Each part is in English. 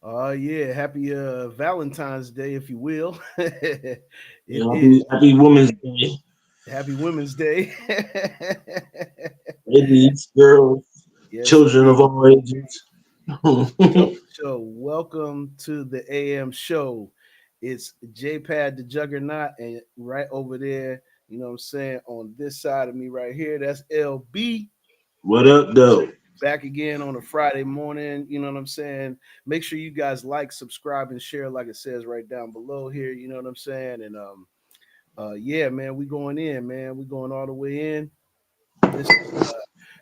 Yeah, happy Valentine's Day, if you will. It is Happy Women's Day, Happy Women's Day. ladies, girls, Yes, children of indeed. all ages. So welcome to the AM show. It's JPad the Juggernaut, and right over there, you know what I'm saying, on this side of me right here, that's LB. What up, though? Back again on a Friday morning. You know what I'm saying? Make sure you guys like, subscribe, and share, like it says right down below here. You know what I'm saying? And yeah, man, we going in, man. We going all the way in.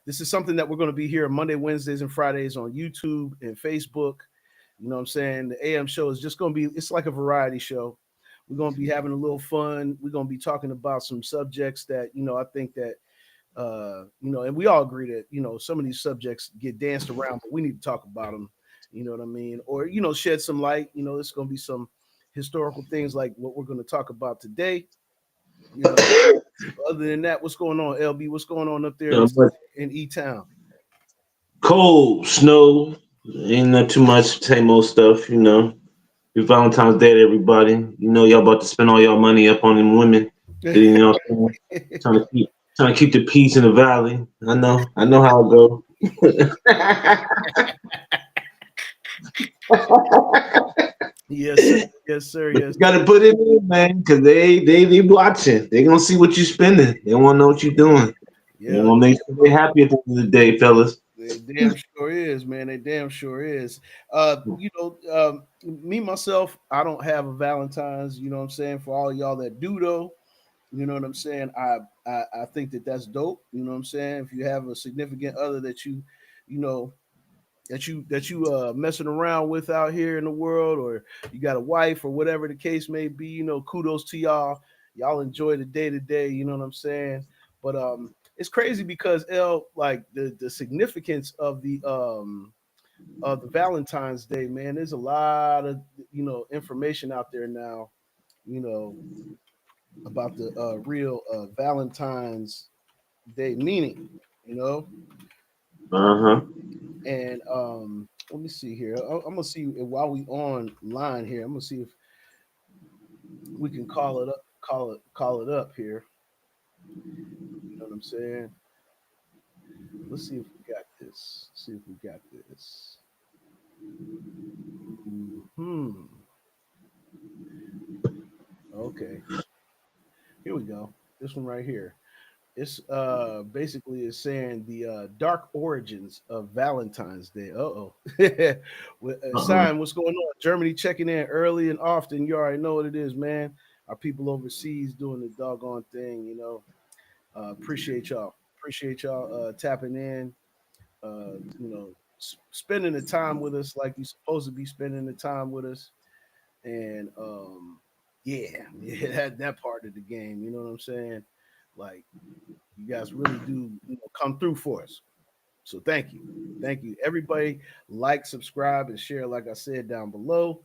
This is something that we're going to be here Monday, Wednesdays, and Fridays on YouTube and Facebook. You know what I'm saying? The AM show is just going to be, it's like a variety show. We're going to be having a little fun. We're going to be talking about some subjects that, I think that, and we all agree that, some of these subjects get danced around, but we need to talk about them. You know what I mean? Or, shed some light. It's going to be some historical things like what we're going to talk about today. You know, other than that, what's going on, LB? What's going on up there But in E Town? cold, snow, ain't not too much, same old stuff, It's Valentine's Day to everybody. Y'all about to spend all y'all money up on them women. You know what I'm saying? Trying to keep the peace in the valley. I know how it go. Yes, sir. Yes, sir. But Yes. you gotta put it in, man, because they watching. They gonna see what you spending. They wanna know what you doing. They Yeah, wanna make sure they happy at the end of the day, fellas. they damn sure is, man. They damn sure is. Me myself, I don't have a Valentine's. You know what I'm saying? For all y'all that do, though, you know what I'm saying. I think that that's dope. You know what I'm saying? If you have a significant other that you know, that you messing around with out here in the world, or you got a wife or whatever the case may be, kudos to y'all. Y'all enjoy the day to day. You know what I'm saying? But it's crazy because like the significance of the Valentine's Day, man. There's a lot of information out there now. You know about the real Valentine's Day meaning. You know, Uh-huh. and let me see here. I'm gonna see while we online here. I'm gonna see if we can call it up, call it up here. You know what I'm saying? Let's see if we got this. See if we got this. Hmm. Okay. Here we go. This one right here. It's basically is saying the dark origins of Valentine's Day. Uh-oh. Uh-huh. Sign, what's going on? Germany checking in early and often. You already know what it is, man. Our people overseas doing the doggone thing. Appreciate y'all. Appreciate y'all tapping in. Spending the time with us like you're supposed to be spending the time with us. And yeah, yeah, that part of the game. You know what I'm saying? Like you guys really do, come through for us. So thank you. Thank you. Everybody like, subscribe, and share, like I said down below.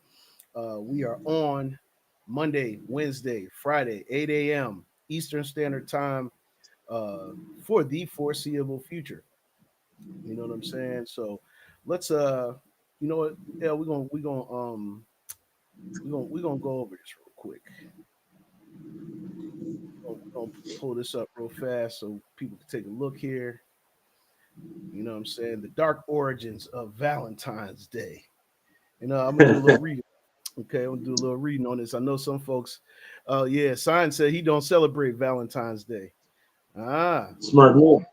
We are on Monday, Wednesday, Friday, 8 a.m. Eastern Standard Time for the foreseeable future. You know what I'm saying? So let's you know what, yeah, we're gonna go over this real quick. We're gonna pull this up real fast so people can take a look here. You know what I'm saying? The dark origins of Valentine's Day. I'm gonna do a little reading. Okay, I'm gonna do a little reading on this. I know some folks. Yeah, Sign said he don't celebrate Valentine's Day. Ah, Smart man.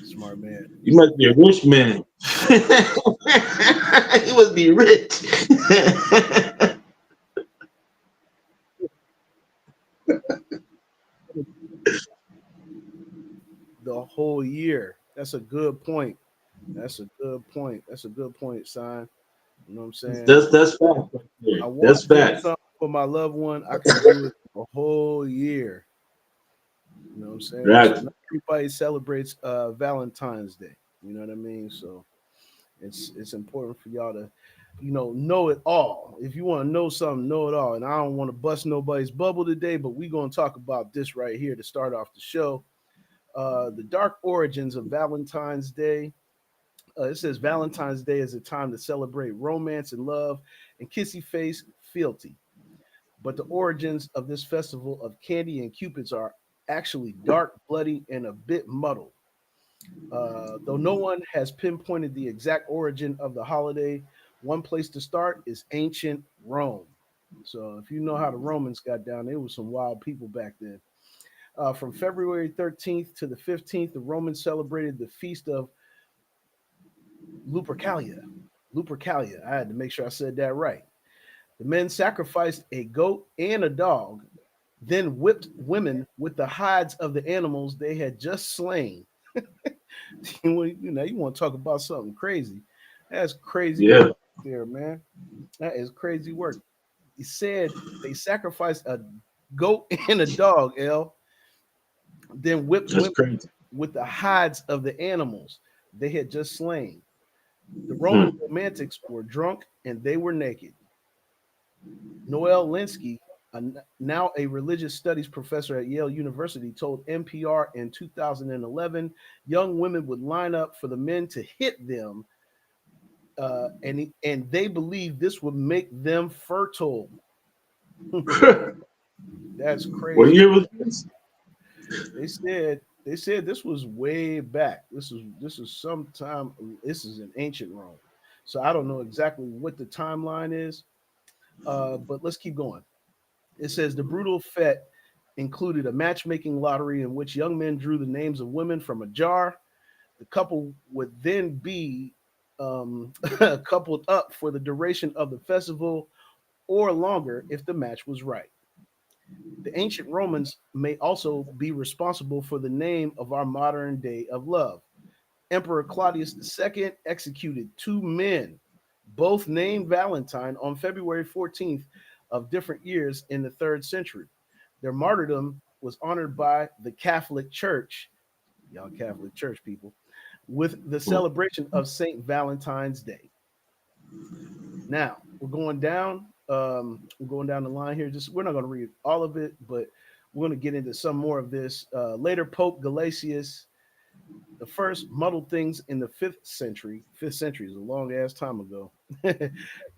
smart man. You must be a rich man. You must be rich. The whole year. That's a good point. That's a good point. That's a good point, Sign. You know what I'm saying? That's fact right I there. want That's to do fact. something for my loved one. I can do it a whole year. You know what I'm saying? So Right. not everybody celebrates Valentine's Day. You know what I mean? So it's important for y'all to, know it all. If you want to know something, know it all. And I don't want to bust nobody's bubble today, but we're gonna talk about this right here to start off the show. The dark origins of Valentine's Day. It says Valentine's Day is a time to celebrate romance and love and kissy face fealty. But the origins of this festival of candy and cupids are actually dark, bloody, and a bit muddled. Though no one has pinpointed the exact origin of the holiday, one place to start is ancient Rome. So if you know how the Romans got down, they were some wild people back then. From February 13th to the 15th, the Romans celebrated the feast of Lupercalia. Lupercalia. I had to make sure I said that right. The men sacrificed a goat and a dog, then whipped women with the hides of the animals they had just slain. You want to talk about something crazy. That's crazy Yeah, work there, man. That is crazy work. He said they sacrificed a goat and a dog, L, then whipped that's women crazy. with the hides of the animals they had just slain. The Roman Hmm. romantics were drunk and they were naked. Noel Linsky, now a religious studies professor at Yale University, told NPR in 2011 young women would line up for the men to hit them, and they believed this would make them fertile. That's What crazy. year was this? They said this was way back. This is sometime. This is in ancient Rome, so I don't know exactly what the timeline is. But let's keep going. It says the brutal fete included a matchmaking lottery in which young men drew the names of women from a jar. The couple would then be coupled up for the duration of the festival or longer if the match was right. The ancient Romans may also be responsible for the name of our modern day of love. Emperor Claudius II executed two men, both named Valentine, on February 14th of different years in the third century. Their martyrdom was honored by the Catholic Church, y'all Catholic Church people, with the celebration of St. Valentine's Day. Now we're going down. We're going down the line here. Just we're not going to read all of it, but we're going to get into some more of this later. Pope Gelasius the first muddled things in the fifth century. Fifth century is a long ass time ago.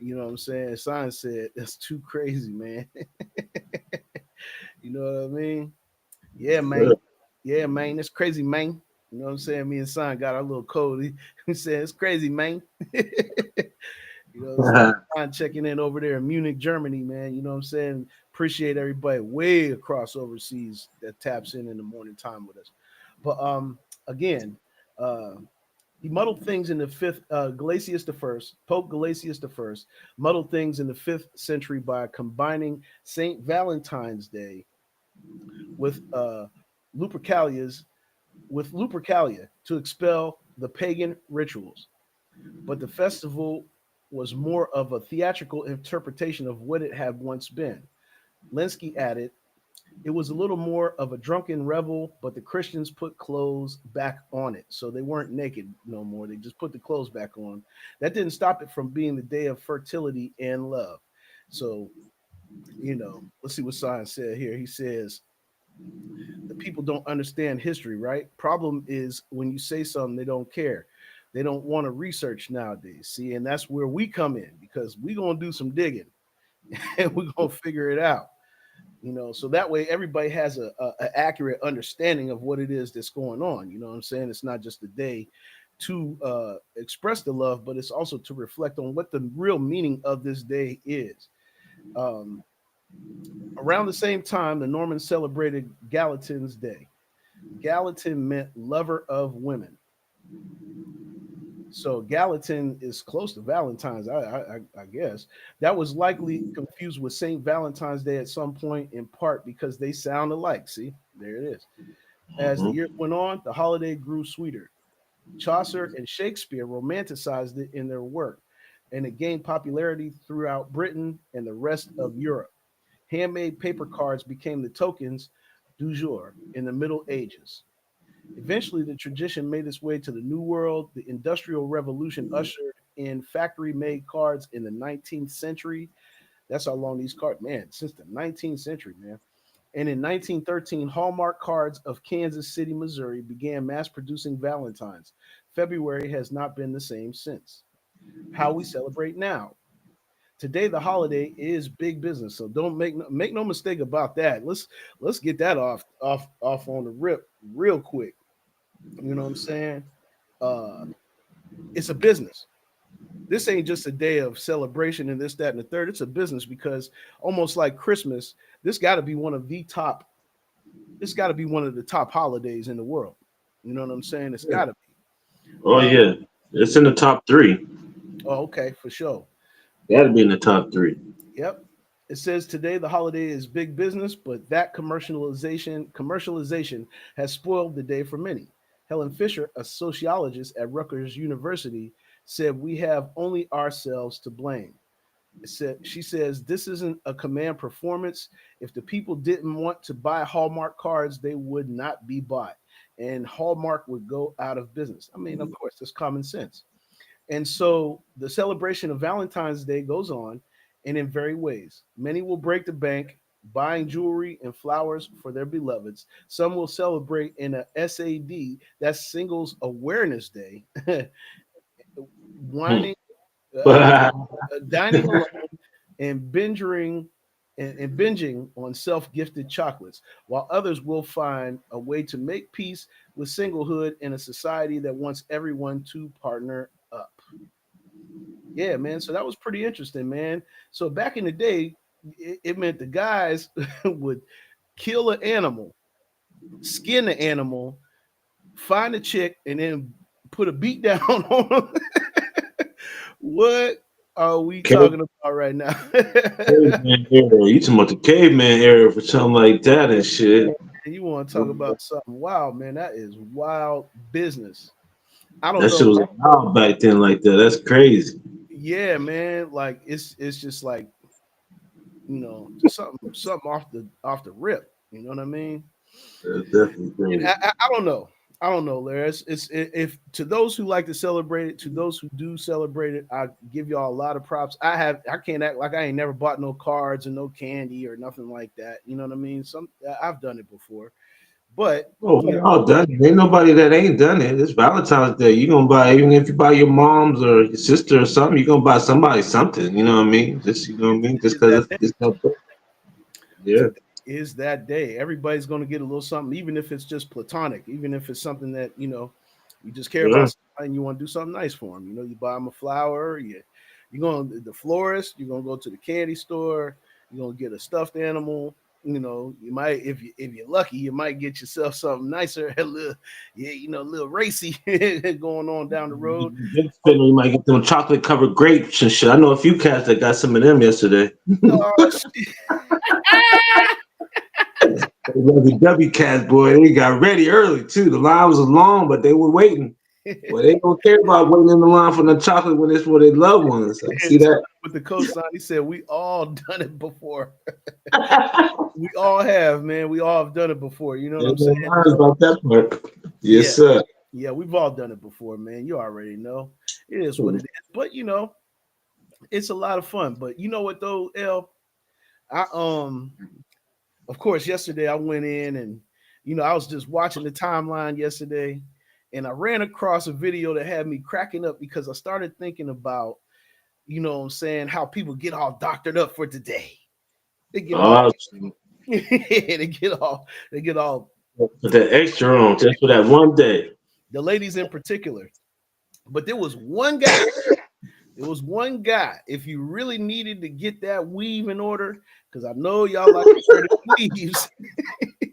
You know what I'm saying? Science said that's too crazy, man. You know what I mean? Yeah, man. Yeah, man. It's crazy, man. You know what I'm saying? Me and Son got our little code. He said it's crazy, man. You know what I'm saying? Son checking in over there in Munich, Germany, man. You know what I'm saying? Appreciate everybody way across overseas that taps in the morning time with us. But again, uh, he muddled things in the fifth. Gelasius the first, Pope Gelasius the first, muddled things in the fifth century by combining Saint Valentine's Day with Lupercalia's with Lupercalia to expel the pagan rituals. But the festival was more of a theatrical interpretation of what it had once been. Lenski added, it was a little more of a drunken revel, but the Christians put clothes back on it. So they weren't naked no more. They just put the clothes back on. That didn't stop it from being the day of fertility and love. So, let's see what science said here. He says, the people don't understand history, right? Problem is when you say something, they don't care. They don't want to research nowadays. See, and that's where we come in because we're going to do some digging and we're going to figure it out. So that way everybody has a accurate understanding of what it is that's going on. You know what I'm saying? It's not just a day to express the love, but it's also to reflect on what the real meaning of this day is. Um, Around the same time, the Normans celebrated Gallatin's Day. Gallatin meant lover of women. So Gallatin is close to Valentine's, I guess. That was likely confused with Saint Valentine's Day at some point, in part because they sound alike. See, there it is. As the Mhm. years went on, the holiday grew sweeter. Chaucer and Shakespeare romanticized it in their work, and it gained popularity throughout Britain and the rest of Europe. Handmade paper cards became the tokens du jour in the Middle Ages. Eventually, the tradition made its way to the New World. The Industrial Revolution ushered in factory made cards in the 19th century. That's how long these cards, man, since the 19th century, man. And in 1913, Hallmark Cards of Kansas City, Missouri began mass producing Valentines. February has not been the same since. How we celebrate now. Today the holiday is big business, so don't make no mistake about that. Let's get that off on the rip real quick. You know what I'm saying? Uh, it's a business. This ain't just a day of celebration and this, that, and the third. It's a business because almost like Christmas, this got to be one of the top. It's got to be one of the top holidays in the world. You know what I'm saying? It's got to be. Oh yeah, it's in the top three. Oh, okay, for sure. Got to be in the top three. Yep. It says today the holiday is big business, but that commercialization has spoiled the day for many. Helen Fisher, a sociologist at Rutgers University, said we have only ourselves to blame. She says this isn't a command performance. If the people didn't want to buy Hallmark cards, they would not be bought, and Hallmark would go out of business. I mean, of course, that's common sense. And so the celebration of Valentine's Day goes on, and in very ways. Many will break the bank buying jewelry and flowers for their beloveds. Some will celebrate in a SAD, that's Singles Awareness Day, whining, uh, dining alone, and binging on self-gifted chocolates, while others will find a way to make peace with singlehood in a society that wants everyone to partner up. Yeah, man. So that was pretty interesting, man. So back in the day, it meant the guys would kill an animal, skin the animal, find a chick, and then put a beat down on them. What are we Cave- talking about right now? Caveman era. You talking about the caveman era for something like that and shit. You want to talk about something wild, man? That is wild business. I don't That shit know. was wild back then like that. That's crazy. Yeah, man. Like it's just like just something off the rip. You know what I mean? That's definitely And crazy. I don't know. I don't know, Larry. If to those who like to celebrate it, to those who do celebrate it, I give y'all a lot of props. I can't act like I ain't never bought no cards and no candy or nothing like that. You know what I mean? I've done it before, but Oh, you we know, all done it. Ain't nobody that ain't done it. It's Valentine's Day. You gonna buy even if you buy your mom's or your sister or something, you gonna buy somebody something. You know what I mean? Just you know what I mean? Just is that because it's that yeah. today is that day. Everybody's going to get a little something, even if it's just platonic, even if it's something that you just care Yeah. about somebody and you want to do something nice for them. You buy them a flower. You're going to the florist. You're going to go to the candy store. You're going to get a stuffed animal. You might, if you're lucky, you might get yourself something nicer, a little, yeah, a little racy going on down the road. Big spender, you might get them chocolate covered grapes and shit. I know a few cats that got some of them yesterday. Oh, shit. The W cats, boy, they got ready early too. The line was long, but they were waiting. Well, they don't care about waiting in the line for the chocolate when it's for their loved ones. I see And that. with the cosign, he said, "We all done it before. We all have, man. We all have done it before. You know what Yeah, I'm saying?" no lies So, about that part. Yes, yeah, sir. yeah, we've all done it before, man. You already know. It is what it is. But it's a lot of fun. But you know what though, L? I of course, yesterday I went in and I was just watching the timeline yesterday, and I ran across a video that had me cracking up because I started thinking about, what I'm saying, how people get all doctored up for today. They get all Oh, they get all put that extra on just for that one day. the ladies in particular. But there was one guy. There was one guy. If you really needed to get that weave in order, because I know y'all like to wear them weaves.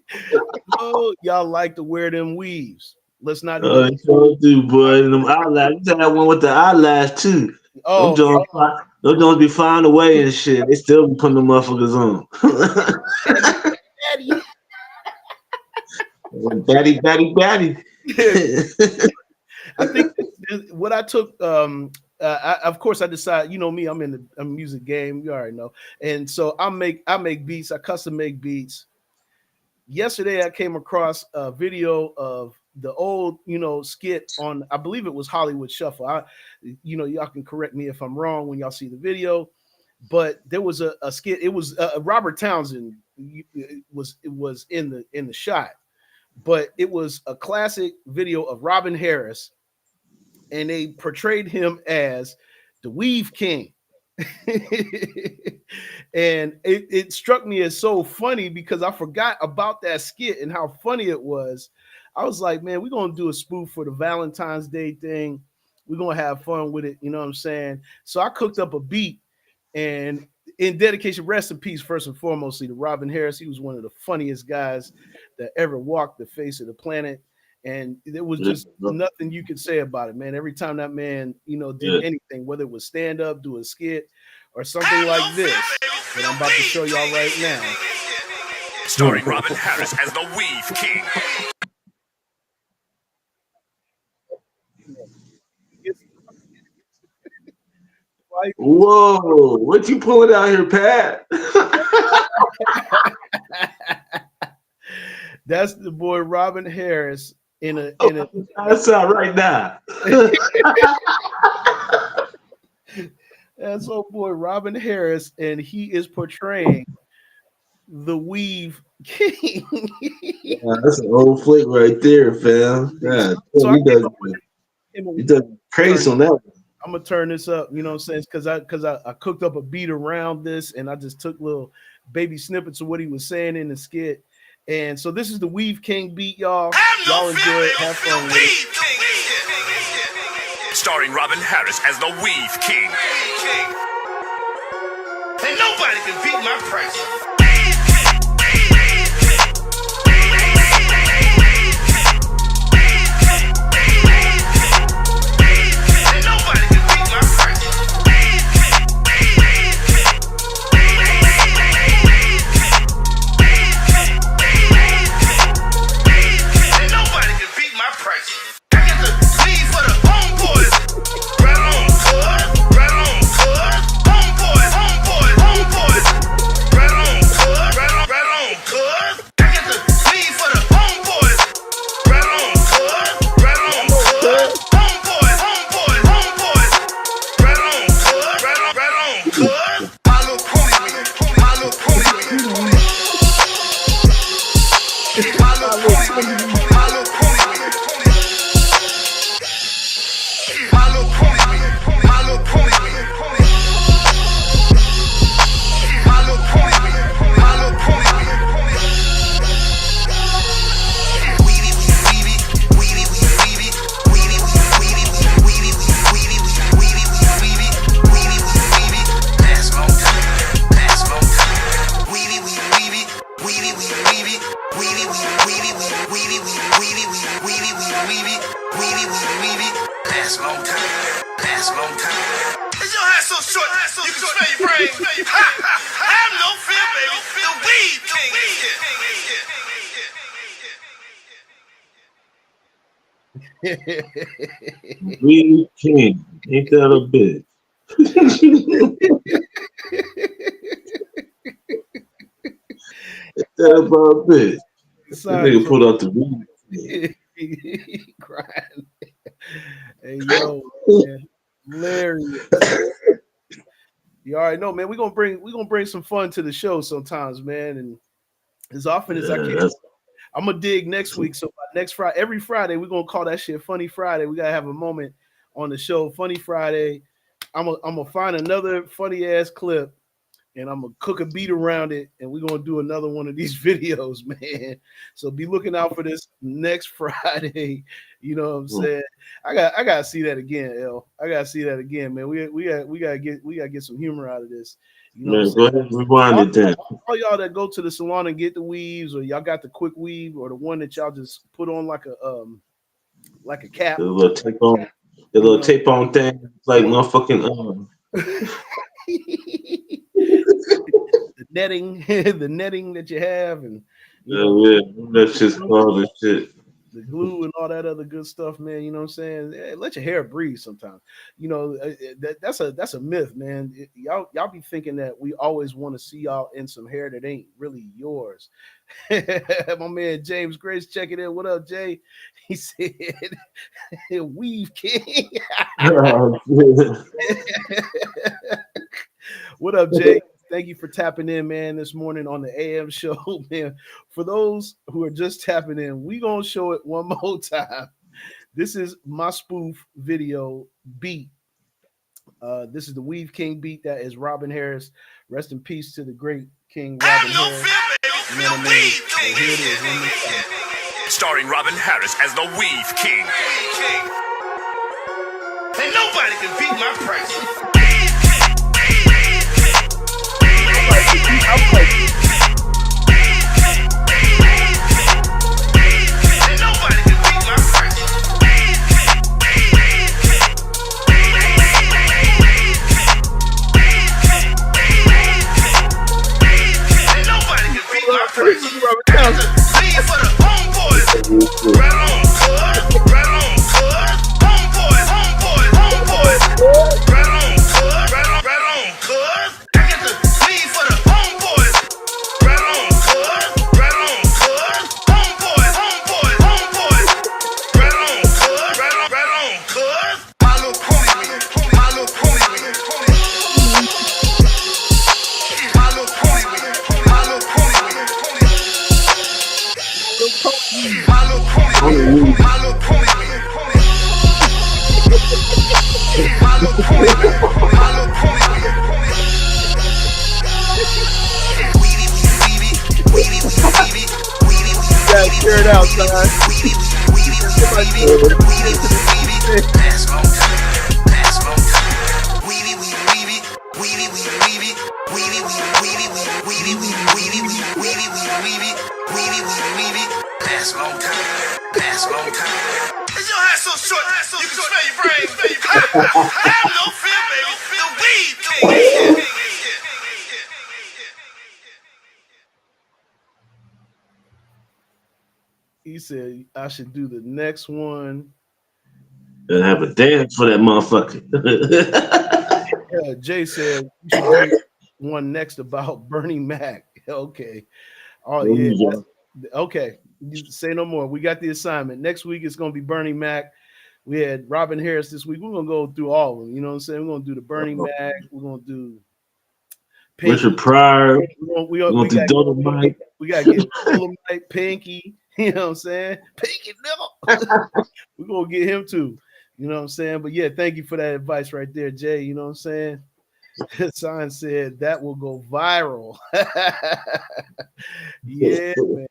I know y'all like to wear them weaves. Let's not even. It sure do, boy. And them eyelash. You got that one with the eyelash too. Them Oh, Jones, them Jones be flying away and shit. They still be putting the motherfuckers daddy, on. daddy. Batty, batty, batty. I think what I took. Of course, I decided. You know me. I'm in the music game. You already know. And so I make beats. I custom make beats. Yesterday I came across a video of the old, skit on, I believe it was Hollywood Shuffle. Y'all can correct me if I'm wrong when y'all see the video. but there was a skit. It was Robert Townsend was in the shot, but it was a classic video of Robin Harris, and they portrayed him as the Weave King. And it struck me as so funny because I forgot about that skit and how funny it was. I was like, man, we're gonna do a spoof for the Valentine's Day thing. We're gonna have fun with it, you know what I'm saying? So I cooked up a beat, and in dedication, rest in peace, first and foremost, to Robin Harris. He was one of the funniest guys that ever walked the face of the planet. And there was just nothing you could say about it, man. Every time that man, did anything, whether it was stand up, do a skit, or something like this that I'm about to show y'all right now. Starring Robin Harris as the Weave King. Whoa, what you pulling out here, Pat? That's the boy Robin Harris That's out right now. That's our boy Robin Harris, and he is portraying the Weave King. That's an old flick right there, fam. God, so he does crazy on that one. I'm gonna turn this up, you know what I'm saying? Because I cooked up a beat around this, and I just took little baby snippets of what he was saying in the skit. And so this is the Weave King beat, y'all. Y'all enjoy it. Have fun with it. Starring Robin Harris as the Weave King. And nobody can beat my price. Weave King, ain't that a bitch? Ain't that about a bitch? That nigga pulled out the Weave King. Crying. Hey yo, man. Hilarious. You already know, man. We're gonna bring some fun to the show sometimes, man. And as often as I can, I'm gonna dig next week. So next Friday, every Friday, we're gonna call that shit Funny Friday. We gotta have a moment on the show, Funny Friday. I'm gonna find another funny ass clip, and I'm gonna cook a beat around it, and we're gonna do another one of these videos, man. So be looking out for this next Friday. You know what I'm saying? I gotta see that again, L. I gotta see that again, man. We gotta get some humor out of this. You know, go ahead and rewind it then. All y'all that go to the salon and get the weaves, or y'all got the quick weave, or the one that y'all just put on like a cap, the little tape on thing, like motherfucking the netting, the netting that you have, and that's just all this shit. The glue and all that other good stuff, man. You know what I'm saying? Let your hair breathe sometimes. You know, that's a myth, man. Y'all be thinking that we always want to see y'all in some hair that ain't really yours. My man James Grace checking in. What up, Jay? He said, Weave King. What up, Jay? Thank you for tapping in, man, this morning on the AM show, man. For those who are just tapping in, we gonna show it one more time. This is my spoof video beat. This is the Weave King beat. That is Robin Harris. Rest in peace to the great King Robin Harris. You know what I mean? So here it is, one more time. Starring Robin Harris as the Weave King. And nobody can beat my price. Share it out, son. He said I should do the next one. And have a dance for that motherfucker. Jay said you should do one next about Bernie Mac. Okay. Oh yeah. Okay. You say no more. We got the assignment. Next week it's gonna be Bernie Mac. We had Robin Harris this week. We're gonna go through all of them. You know what I'm saying? We're gonna do the Bernie Mac. We're gonna do Pinky. Richard Pryor. We gotta get Dolomite, Pinky. You know what I'm saying? Pinky, no. We're gonna get him too. You know what I'm saying? But yeah, thank you for that advice right there, Jay. You know what I'm saying? Sign said that will go viral. Yeah, man.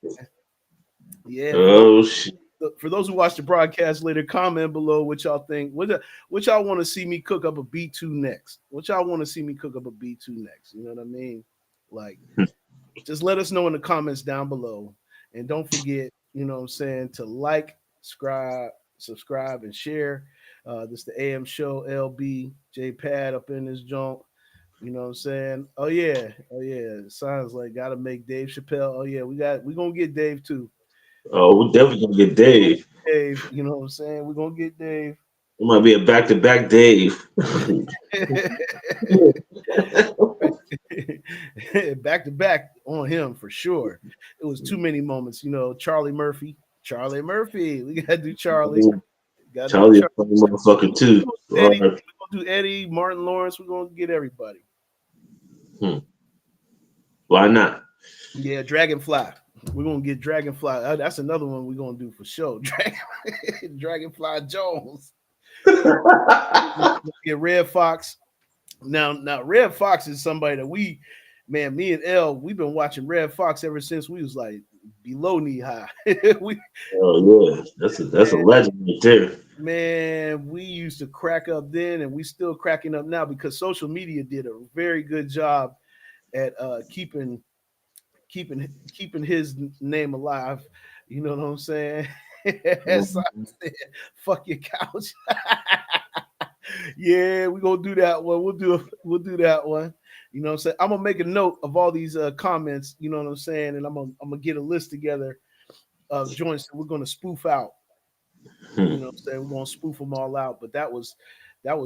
Yeah. Oh shit. For those who watch the broadcast later, comment below what y'all think. What y'all want to see me cook up a B2 next? What y'all want to see me cook up a B2 next? You know what I mean? Like, just let us know in the comments down below. And don't forget, you know what I'm saying, to like, subscribe, and share. This is the AM show, LB, J Pad up in this joint. You know what I'm saying? Oh yeah. Sounds like gotta make Dave Chappelle. Oh yeah, we gonna get Dave too. Oh, we're definitely gonna get Dave. Dave, you know what I'm saying? We're gonna get Dave. It might be a back-to-back Dave. Back to back on him for sure. It was too many moments, you know. Charlie Murphy. We gotta do Charlie. Charlie, a funny motherfucker too. We're gonna do Eddie, Martin Lawrence. We're gonna get everybody. Why not? Yeah, Dragonfly. We're gonna get Dragonfly. That's another one we're gonna do for sure. Dragonfly Jones. Get Red Fox. Now Red Fox is somebody that me and L, we've been watching Red Fox ever since we was like below knee high. Oh yeah, that's a legend right there. Man, we used to crack up then, and we still cracking up now because social media did a very good job at keeping his name alive. You know what I'm saying? As I said, fuck your couch. Yeah, we're gonna do that one. We'll do that one. You know what I'm saying? I'm gonna make a note of all these comments, you know what I'm saying, and I'm gonna get a list together of joints that we're gonna spoof out. You know what I'm saying? We're gonna spoof them all out. But that was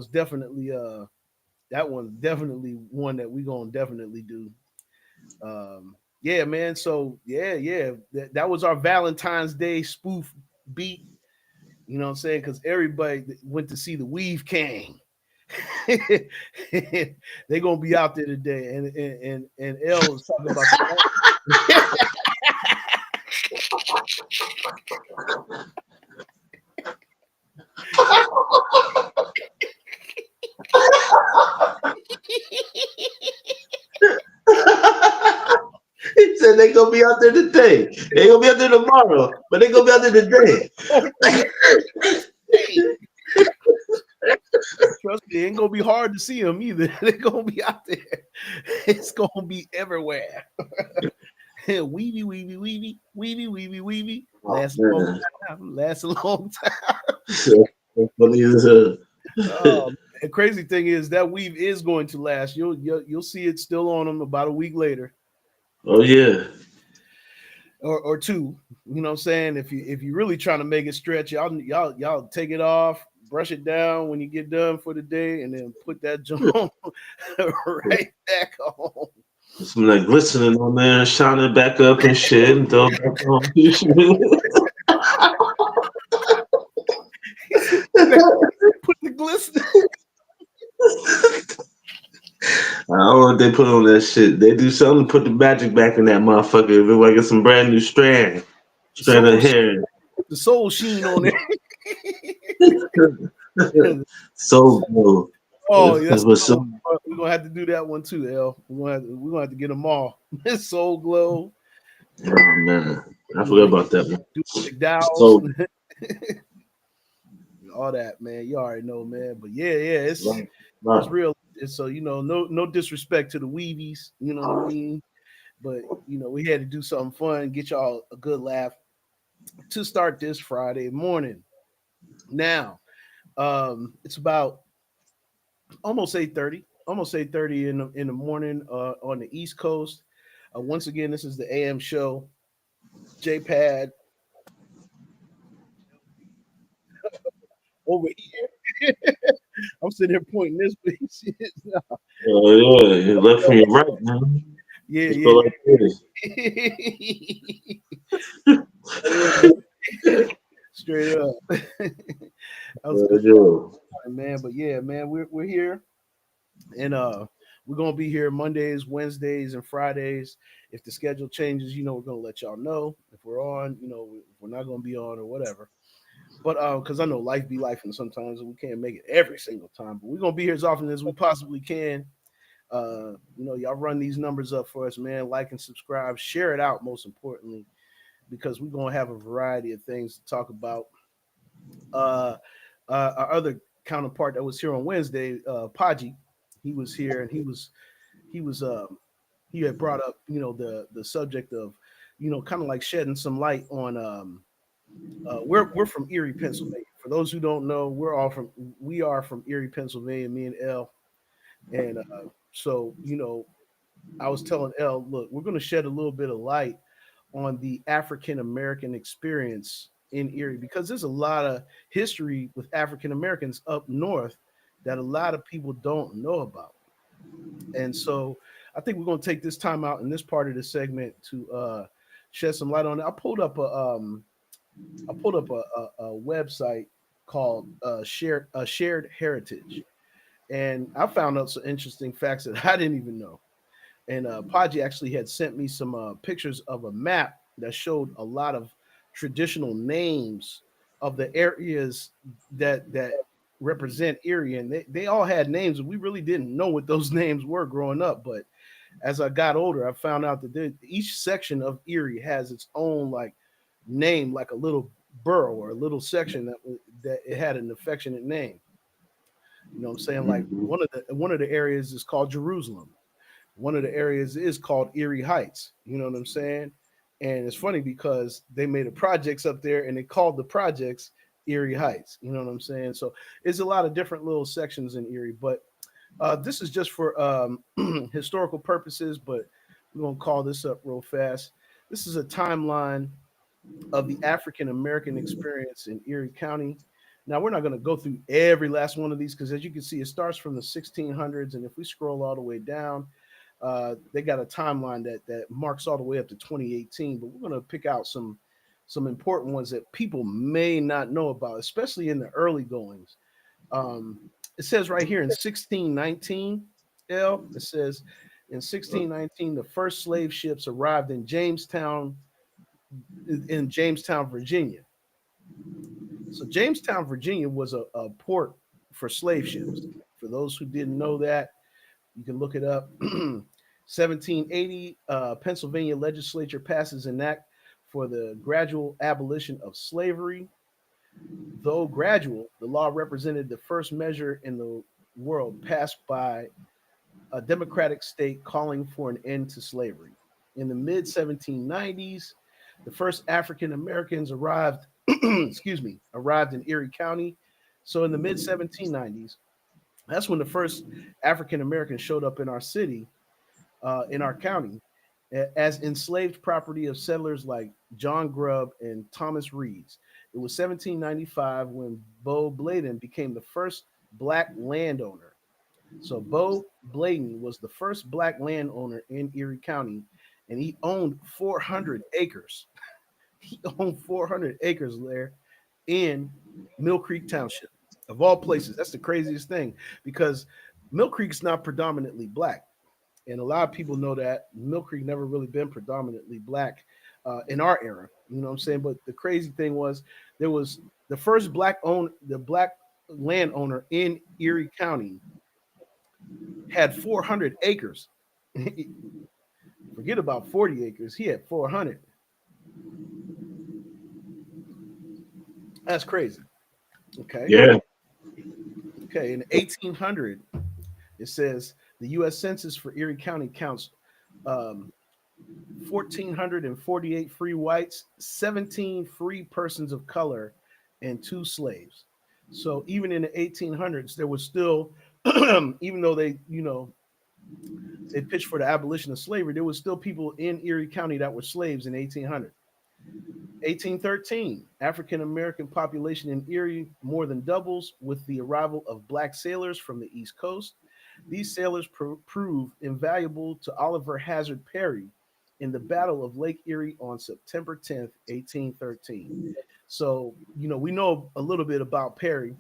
definitely that one definitely one that we're gonna definitely do. Yeah, man. So yeah. That was our Valentine's Day spoof beat. You know what I'm saying? Because everybody went to see the Weave King. They gonna be out there today, and L was talking about. He said they gonna be out there today. They gonna be out there tomorrow, but they gonna be out there today. Hey, trust me, it ain't gonna be hard to see them either. They're gonna be out there. It's gonna be everywhere. Weeby, weeby, weeby, weeby, weeby, weeby. Last a long time. Last a long time. The crazy thing is that weave is going to last. You'll see it still on them about a week later. Oh yeah. Or two. You know what I'm saying? If you really trying to make it stretch, y'all take it off, brush it down when you get done for the day, and then put that jump right back on. Some like glistening on there, shining back up and shit, and throw it back on. Put the glistening. I don't know what they put on that shit. They do something to put the magic back in that motherfucker. It look like it's some brand new strand of hair. The soul sheen on it. So cool. Oh, yes. We're gonna have to do that one too, L. We're gonna have to get them all. Soul glow. Oh man, I forgot about that one. So, all that, man. You already know, man. But yeah, it's real. So no disrespect to the Weebies, you know what I mean. But we had to do something fun, get y'all a good laugh to start this Friday morning. Now, it's about almost 8:30, in the morning on the East Coast. Once again, this is the AM show. J-Pad over here. I'm sitting here pointing this way. Oh yeah, left from your right, man. Yeah. Straight up. Man, but yeah, man, we're here, and we're gonna be here Mondays, Wednesdays, and Fridays. If the schedule changes, we're gonna let y'all know. If we're on, if we're not gonna be on or whatever. But because I know life be life, and sometimes we can't make it every single time. But we're gonna be here as often as we possibly can. Y'all run these numbers up for us, man. Like and subscribe, share it out, most importantly, because we're gonna have a variety of things to talk about. Our other counterpart that was here on Wednesday, Paji, he was here, and he had brought up the subject of kind of like shedding some light on we're from Erie, Pennsylvania. For those who don't know, we are from Erie, Pennsylvania, me and L. And so I was telling L, look, we're going to shed a little bit of light on the African American experience in Erie, because there's a lot of history with African Americans up north that a lot of people don't know about. And so I think we're going to take this time out in this part of the segment to shed some light on it. I pulled up a website called Shared Heritage, and I found out some interesting facts that I didn't even know. And Paji actually had sent me some pictures of a map that showed a lot of traditional names of the areas that represent Erie, and they all had names, and we really didn't know what those names were growing up. But as I got older, I found out that each section of Erie has its own like name, like a little borough or a little section that it had an affectionate name. You know what I'm saying? Like one of the areas is called Jerusalem. One of the areas is called Erie Heights. You know what I'm saying? And it's funny because they made a projects up there and they called the projects Erie Heights. You know what I'm saying? So it's a lot of different little sections in Erie, but this is just for historical purposes, but we're going to call this up real fast. This is a timeline of the African American experience in Erie County. Now, we're not going to go through every last one of these because, as you can see, it starts from the 1600s. And if we scroll all the way down, they got a timeline that marks all the way up to 2018. But we're going to pick out some important ones that people may not know about, especially in the early goings. it says right here in 1619, it says in 1619, the first slave ships arrived in Jamestown, Virginia. So Jamestown, Virginia was a port for slave ships. For those who didn't know that, you can look it up. 1780, Pennsylvania legislature passes an act for the gradual abolition of slavery. Though gradual, the law represented the first measure in the world passed by a democratic state calling for an end to slavery. In the mid 1790s, the first African Americans arrived, arrived in Erie County. So in the mid 1790s, that's when the first African Americans showed up in our city, in our county, as enslaved property of settlers like John Grubb and Thomas Reeds. It was 1795 when Bo Bladen became the first black landowner. So Bo Bladen was the first black landowner in Erie County, and he owned 400 acres. He owned 400 acres there in Mill Creek Township, of all places. That's the craziest thing because Mill Creek's not predominantly black. And a lot of people know that Mill Creek never really been predominantly black in our era. You know what I'm saying? But the crazy thing was there was the first the black landowner in Erie County had 400 acres. Forget about 40 acres. He had 400. That's crazy. Okay. Yeah. Okay. In 1800, it says the U.S. Census for Erie County counts 1,448 free whites, 17 free persons of color, and 2 slaves. So even in the 1800s, there was still, even though they pitched for the abolition of slavery, there was still people in Erie County that were slaves in 1800. 1813, African American population in Erie more than doubles with the arrival of black sailors from the East Coast. These sailors proved invaluable to Oliver Hazard Perry in the Battle of Lake Erie on September 10th, 1813. So, we know a little bit about Perry.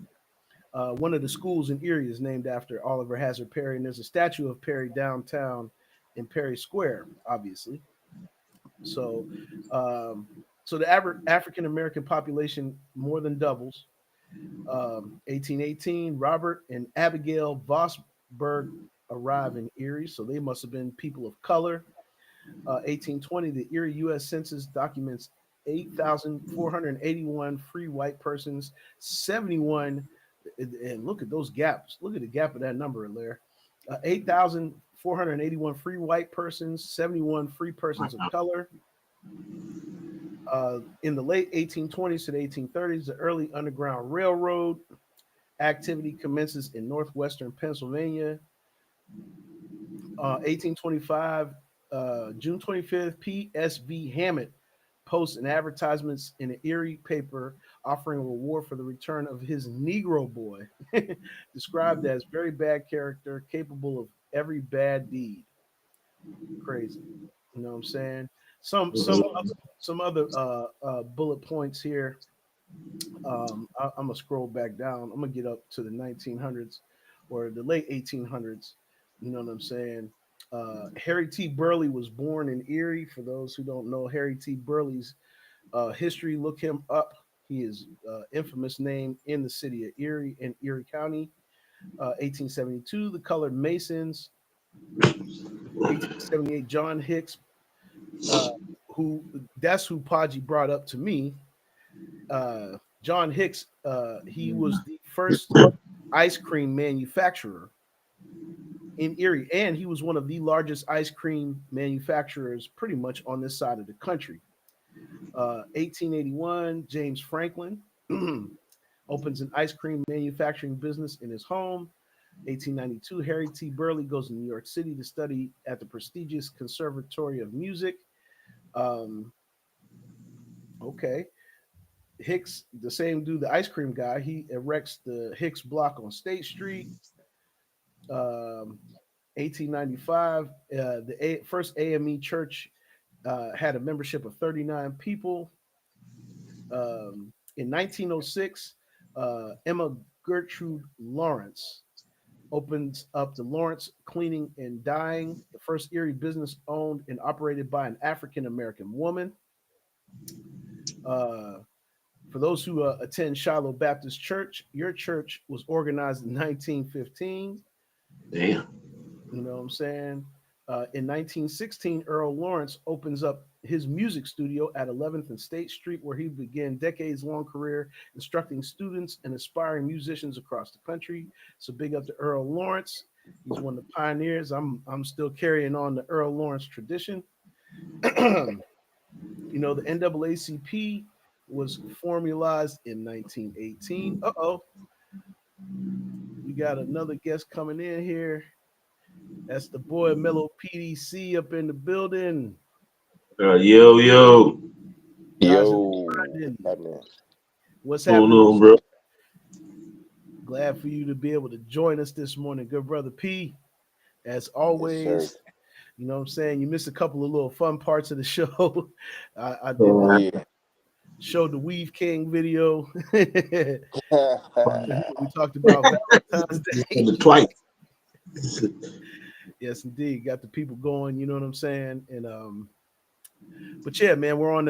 One of the schools in Erie is named after Oliver Hazard Perry, and there's a statue of Perry downtown in Perry Square, obviously. So, so the African American population more than doubles. 1818, Robert and Abigail Vosberg arrive in Erie, so they must have been people of color. 1820, the Erie U.S. Census documents 8,481 free white persons, 71, and look at those gaps. Look at the gap of that number there. 8,481 free white persons, 71 free persons of color. In the late 1820s to the 1830s, the early Underground Railroad activity commences in northwestern Pennsylvania. 1825, June 25th, P.S.V. Hammett posts an advertisement in an Erie paper offering a reward for the return of his Negro boy, described as very bad character, capable of every bad deed. Crazy. You know what I'm saying? Some other bullet points here. I'm gonna scroll back down. I'm gonna get up to the 1900s or the late 1800s. You know what I'm saying? Harry T. Burley was born in Erie. For those who don't know Harry T. Burley's history, look him up. He is infamous name in the city of Erie in Erie County. 1872, the Colored Masons. 1878, John Hicks, who Paji brought up to me. John Hicks, he was the first ice cream manufacturer in Erie, and he was one of the largest ice cream manufacturers pretty much on this side of the country. 1881, James Franklin opens an ice cream manufacturing business in his home. 1892, Harry T. Burley goes to New York City to study at the prestigious Conservatory of Music. Okay. Hicks, the same dude, the ice cream guy, he erects the Hicks block on State Street. 1895, the first AME church had a membership of 39 people. In 1906, Emma Gertrude Lawrence opens up the Lawrence Cleaning and Dyeing, the first Erie business owned and operated by an African American woman. Uh, for those who attend Shiloh Baptist Church, your church was organized in 1915. Damn. You know what I'm saying? In 1916, Earl Lawrence opens up his music studio at 11th and State Street, where he began decades-long career instructing students and aspiring musicians across the country. So big up to Earl Lawrence. He's one of the pioneers. I'm still carrying on the Earl Lawrence tradition. The NAACP was formalized in 1918. Uh-oh. We got another guest coming in here. That's the boy Mellow PDC up in the building. Yo, yo. Yo, What's Hold happening? on, bro. Glad for you to be able to join us this morning, good brother P. As always, yes, you know what I'm saying? You missed a couple of little fun parts of the show. I Yeah. did showed the Weave King video. We talked about Valentine's Day. Twice. Yes, indeed. Got the people going, you know what I'm saying? And but yeah, man, we're on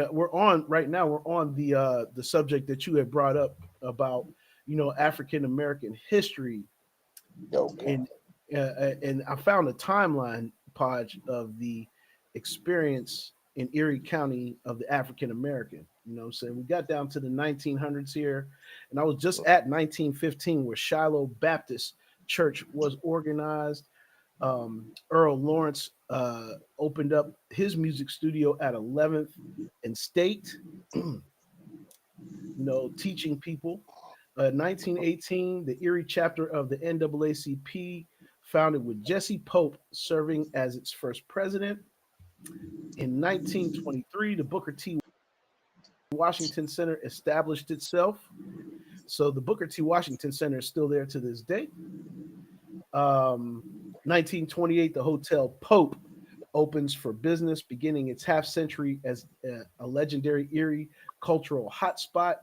the subject that you had brought up about, African American history. Okay. And I found a timeline, Podge, of the experience in Erie County of the African American. You know what I'm saying? We got down to the 1900s here, and I was just at 1915 where Shiloh Baptist Church was organized. Earl Lawrence opened up his music studio at 11th and State, teaching people. 1918, the Erie chapter of the NAACP, founded with Jesse Pope serving as its first president. In 1923, the Booker T. Washington Center established itself. So the Booker T. Washington Center is still there to this day. 1928, the Hotel Pope opens for business, beginning its half century as a legendary Erie cultural hotspot.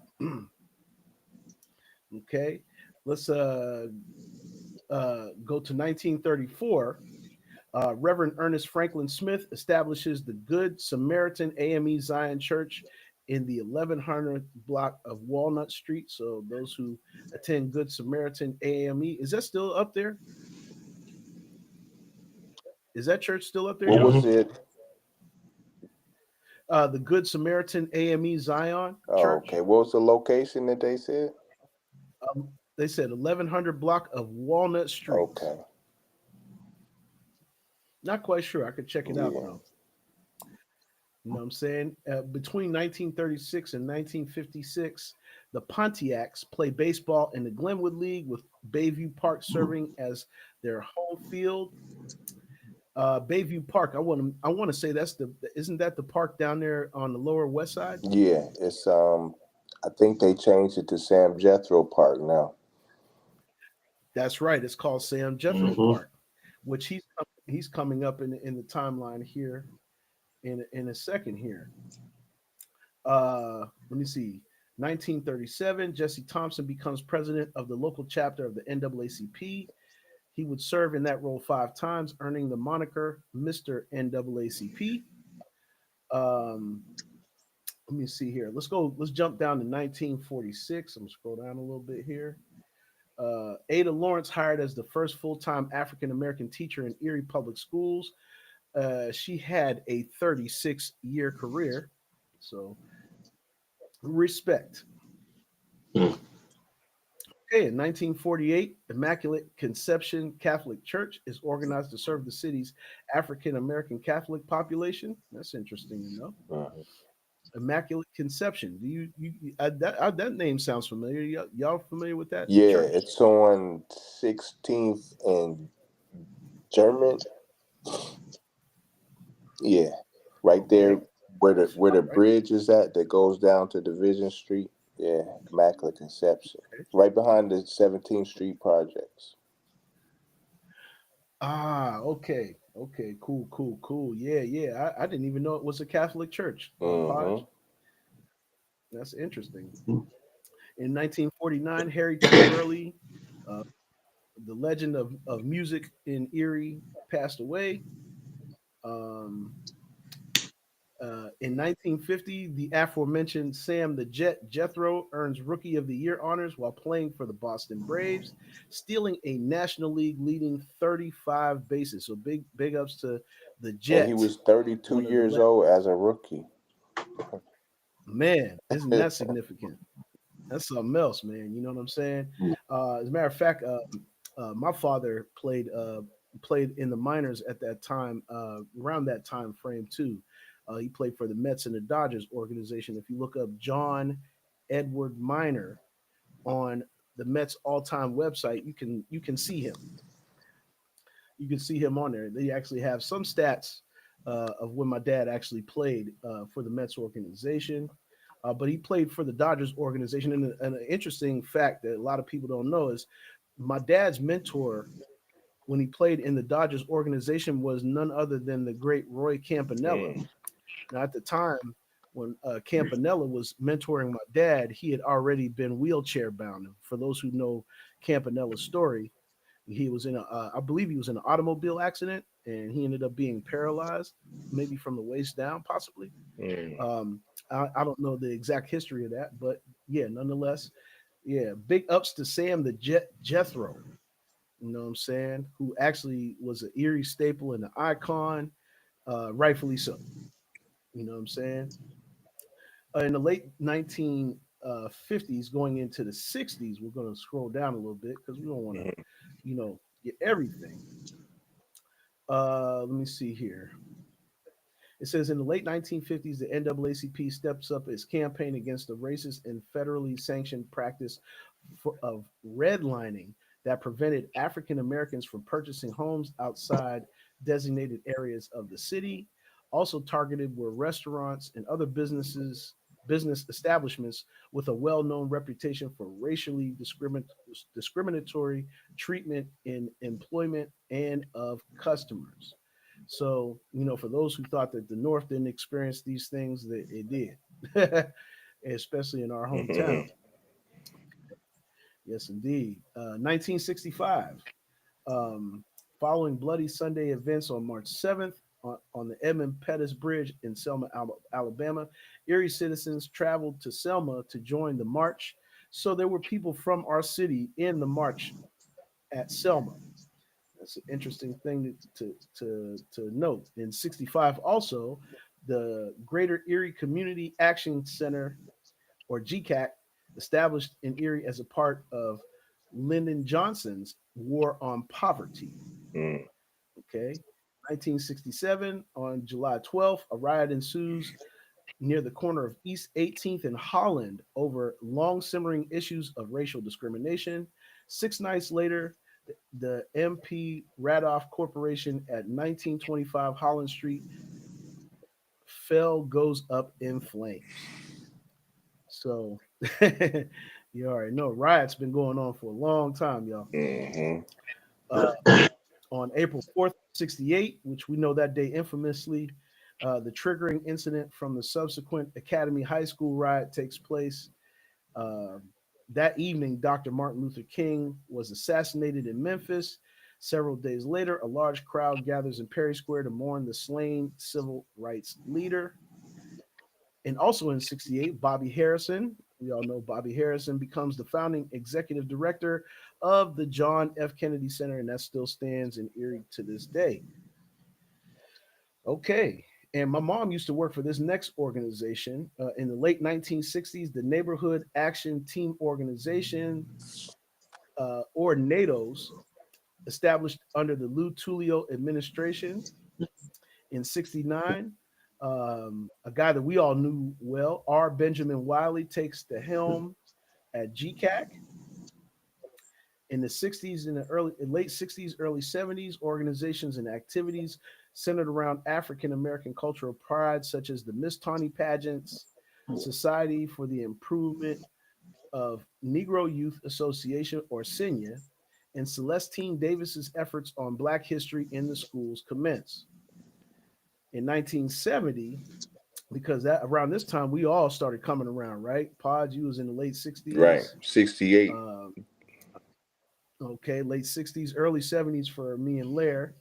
Okay, let's go to 1934. Reverend Ernest Franklin Smith establishes the Good Samaritan AME Zion Church in the 1100th block of Walnut Street. So those who attend Good Samaritan AME, is that still up there? Is that church still up there? What was it? The Good Samaritan AME Zion Church. Okay. What was the location that they said? They said 1100 block of Walnut Street. Okay. Not quite sure. I could check it out Yeah. though. You know what I'm saying? Between 1936 and 1956, the Pontiacs play baseball in the Glenwood League, with Bayview Park serving as their home field. Bayview Park, I want to say isn't that the park down there on the Lower West Side? Yeah, it's I think they changed it to Sam Jethro Park now. That's right. It's called Sam Jethro Park, which he's coming up in the timeline here in a second here. Let me see. 1937, Jesse Thompson becomes president of the local chapter of the NAACP. He would serve in that role 5 times, earning the moniker Mr. NAACP. Let me see here. Let's jump down to 1946. I'm gonna scroll down a little bit here. Ada Lawrence hired as the first full-time African-American teacher in Erie Public Schools. She had a 36-year career, so respect. Okay, in 1948, Immaculate Conception Catholic Church is organized to serve the city's African-American Catholic population. That's interesting to know. Immaculate Conception. Do you that name sounds familiar? Y'all familiar with that? Yeah, church? it's on 16th and German. Yeah, right there where the bridge is at that goes down to Division Street. Yeah, Immaculate Conception, right behind the 17th Street projects. Ah, okay, cool. Yeah. I didn't even know it was a Catholic church. Mm-hmm. That's interesting. In 1949, Harry T. Burley the legend of music in Erie passed away. Um, in 1950, the aforementioned Sam the Jet Jethro earns Rookie of the Year honors while playing for the Boston Braves, stealing a National League leading 35 bases. So big ups to the And he Jet, was 32 one of the years old as a rookie. man. Isn't that significant? That's something else, man. You know what I'm saying? As a matter of fact, my father played in the minors at that time, around that time frame too. He played for the Mets and the Dodgers organization. If you look up John Edward Minor on the Mets all-time website, you can see him. You can see him on there. They actually have some stats of when my dad actually played for the Mets organization. But he played for the Dodgers organization. And an interesting fact that a lot of people don't know is my dad's mentor when he played in the Dodgers organization was none other than the great Roy Campanella. Now, at the time when Campanella was mentoring my dad, he had already been wheelchair bound. For those who know Campanella's story, he was in I believe he was in an automobile accident, and he ended up being paralyzed, maybe from the waist down, possibly. Um, I don't know the exact history of that, but yeah, nonetheless, yeah, big ups to Sam the Jet Jethro. You know what I'm saying? Who actually was an Erie staple and an icon, rightfully so. You know what I'm saying? In the late 1950s, going into the 60s, we're going to scroll down a little bit because we don't want to, get everything. Let me see here. It says in the late 1950s, the NAACP steps up its campaign against the racist and federally sanctioned practice of redlining that prevented African Americans from purchasing homes outside designated areas of the city. Also targeted were restaurants and other business establishments with a well-known reputation for racially discriminatory treatment in employment and of customers. So, for those who thought that the North didn't experience these things, that it did, especially in our hometown. Yes, indeed. 1965, um, following Bloody Sunday events on March 7th on the Edmund Pettus Bridge in Selma, Alabama, Erie citizens traveled to Selma to join the march. So there were people from our city in the march at Selma. That's an interesting thing to note. In '65, also, the Greater Erie Community Action Center, or GCAC, established in Erie as a part of Lyndon Johnson's War on Poverty. Okay. 1967, on July 12th, a riot ensues near the corner of East 18th and Holland over long simmering issues of racial discrimination. 6 nights later, the MP Radoff Corporation at 1925 Holland Street goes up in flames. So you already know riot's been going on for a long time, y'all. Uh, on April 4th, 68, which we know that day infamously, the triggering incident from the subsequent Academy High School riot takes place. Uh, that evening, Dr. Martin Luther King was assassinated in Memphis. Several days later, a large crowd gathers in Perry Square to mourn the slain civil rights leader. And also in 68, Bobby Harrison, we all know Bobby Harrison, becomes the founding executive director of the John F. Kennedy Center, and that still stands in Erie to this day. Okay. And my mom used to work for this next organization in the late 1960s, the Neighborhood Action Team Organization, or NATOs, established under the Lou Tullio administration. In 69, a guy that we all knew well, R. Benjamin Wiley, takes the helm at GCAC. In the 60s, late 60s, early 70s, organizations and activities centered around African American cultural pride, such as the Miss Tawny pageants, Society for the Improvement of Negro Youth Association, or SINYA, and Celestine Davis's efforts on Black history in the schools commenced. In 1970, because that around this time we all started coming around, right? Pod, you was in the late 60s. Right, 68. Okay, late 60s, early 70s for me and Lair.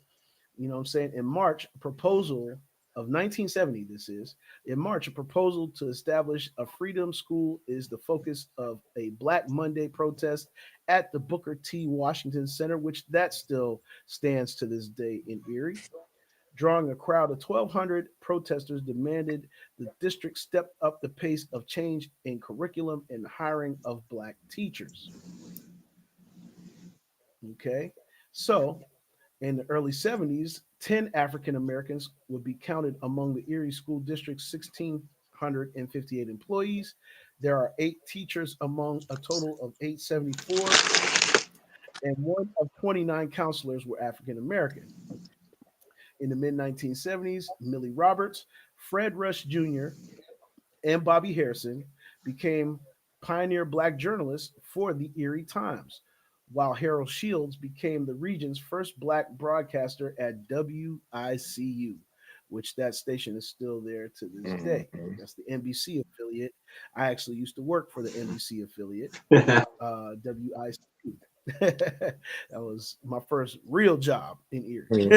You know what I'm saying? In March, a proposal of 1970, this is, in March, a proposal to establish a freedom school is the focus of a Black Monday protest at the Booker T. Washington Center, which that still stands to this day in Erie. Drawing a crowd of 1,200 protesters demanded the district step up the pace of change in curriculum and hiring of Black teachers. Okay, so in the early 70s, 10 African Americans would be counted among the Erie School District's 1,658 employees. There are 8 teachers among a total of 874, and one of 29 counselors were African American. In the mid 1970s, Millie Roberts, Fred Rush Jr., and Bobby Harrison became pioneer Black journalists for the Erie Times, while Harold Shields became the region's first Black broadcaster at WICU, which that station is still there to this day. That's the NBC affiliate. I actually used to work for the NBC affiliate, WICU. That was my first real job in Erie.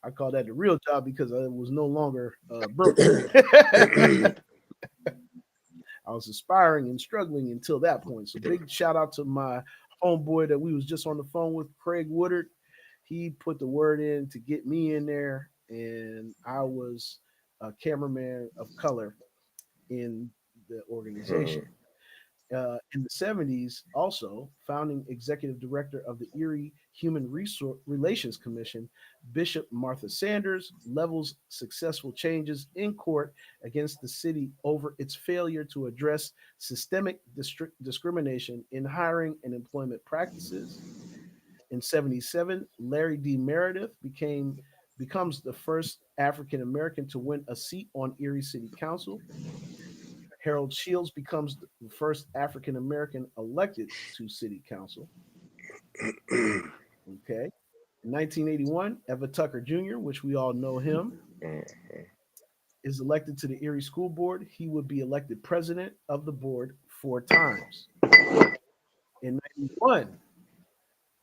I call that the real job because I was no longer broke. I was aspiring and struggling until that point. So big shout out to my homeboy that we was just on the phone with, Craig Woodard. He put the word in to get me in there, and I was a cameraman of color in the organization. In the 70s, also founding executive director of the Erie Human Resource Relations Commission, Bishop Martha Sanders levels successful changes in court against the city over its failure to address systemic discrimination in hiring and employment practices. In 77, Larry D. Meredith becomes the first African American to win a seat on Erie City Council. Harold Shields becomes the first African American elected to city council. Okay. In 1981, Eva Tucker Jr., which we all know him, is elected to the Erie School Board. He would be elected president of the board 4 times. In 91,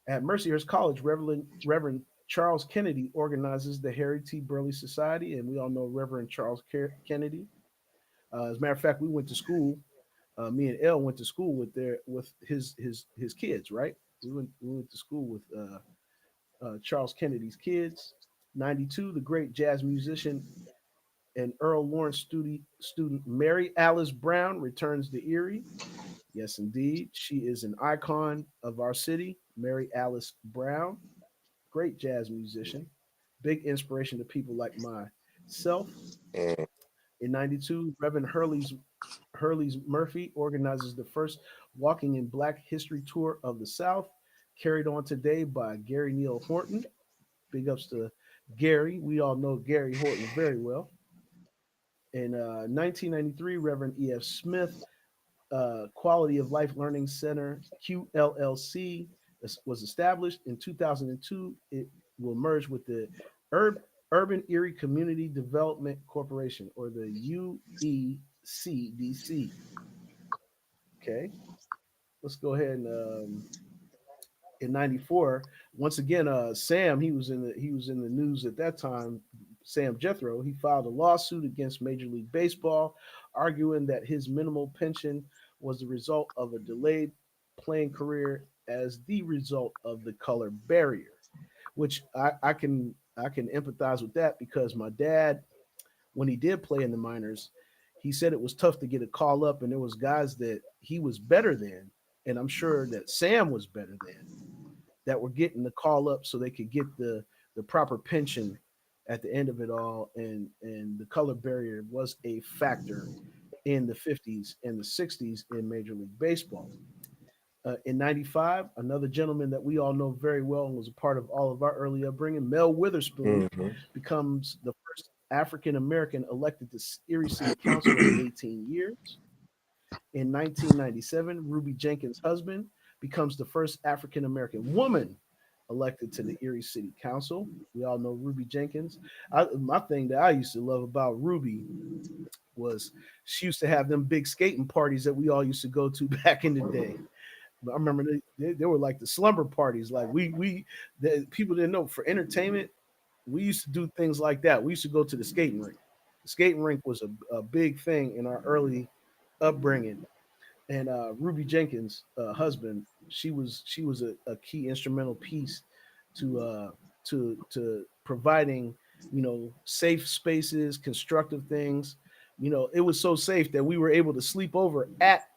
at Mercyhurst College, Reverend Charles Kennedy organizes the Harry T. Burley Society, and we all know Reverend Charles Kennedy. As a matter of fact, we went to school. Me and Elle went to school with his kids, right? We went to school with Charles Kennedy's kids. 92, the great jazz musician and Earl Lawrence student Mary Alice Brown returns to Erie. Yes, indeed. She is an icon of our city, Mary Alice Brown, great jazz musician, big inspiration to people like myself. In 92, Reverend Hurley's Murphy organizes the first Walking in Black History tour of the South, carried on today by Gary Neal Horton. Big ups to Gary. We all know Gary Horton very well. In 1993, Reverend E.F. Smith, Quality of Life Learning Center, QLLC, was established. In 2002, it will merge with the Urban Erie Community Development Corporation, or the UECDC. Okay, let's go ahead and in '94, once again, Sam, he was in the news at that time. Sam Jethro, he filed a lawsuit against Major League Baseball, arguing that his minimal pension was the result of a delayed playing career as the result of the color barrier, which I can empathize with that because my dad, when he did play in the minors, he said it was tough to get a call up, and there was guys that he was better than, and I'm sure that Sam was better than, that were getting the call up so they could get the proper pension at the end of it all, and the color barrier was a factor in the 50s and the 60s in Major League Baseball. In 95, another gentleman that we all know very well and was a part of all of our early upbringing, Mel Witherspoon, becomes the first African American elected to Erie City Council in 18 years. In 1997, Ruby Jenkins' husband becomes the first African American woman elected to the Erie City Council. We all know Ruby Jenkins. My thing that I used to love about Ruby was she used to have them big skating parties that we all used to go to back in the day. I remember they were like the slumber parties. Like the people didn't know for entertainment. We used to do things like that. We used to go to the skating rink. The skating rink was a big thing in our early upbringing. And Ruby Jenkins' husband, she was a key instrumental piece to providing safe spaces, constructive things. It was so safe that we were able to sleep over at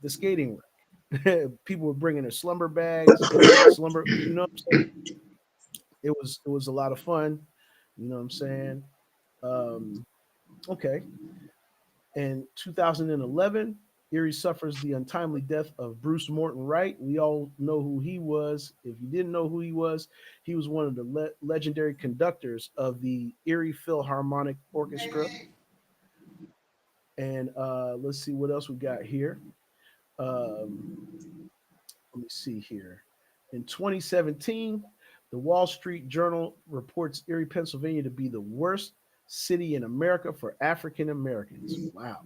the skating rink. People were bringing their slumber bags, slumber. What I'm saying? It was a lot of fun. You know what I'm saying? Um, okay. In 2011, Erie suffers the untimely death of Bruce Morton Wright. We all know who he was. If you didn't know who he was one of the legendary conductors of the Erie Philharmonic Orchestra. And let's see what else we got here. Let me see here. In 2017, the Wall Street Journal reports Erie, Pennsylvania to be the worst city in America for African Americans. Wow.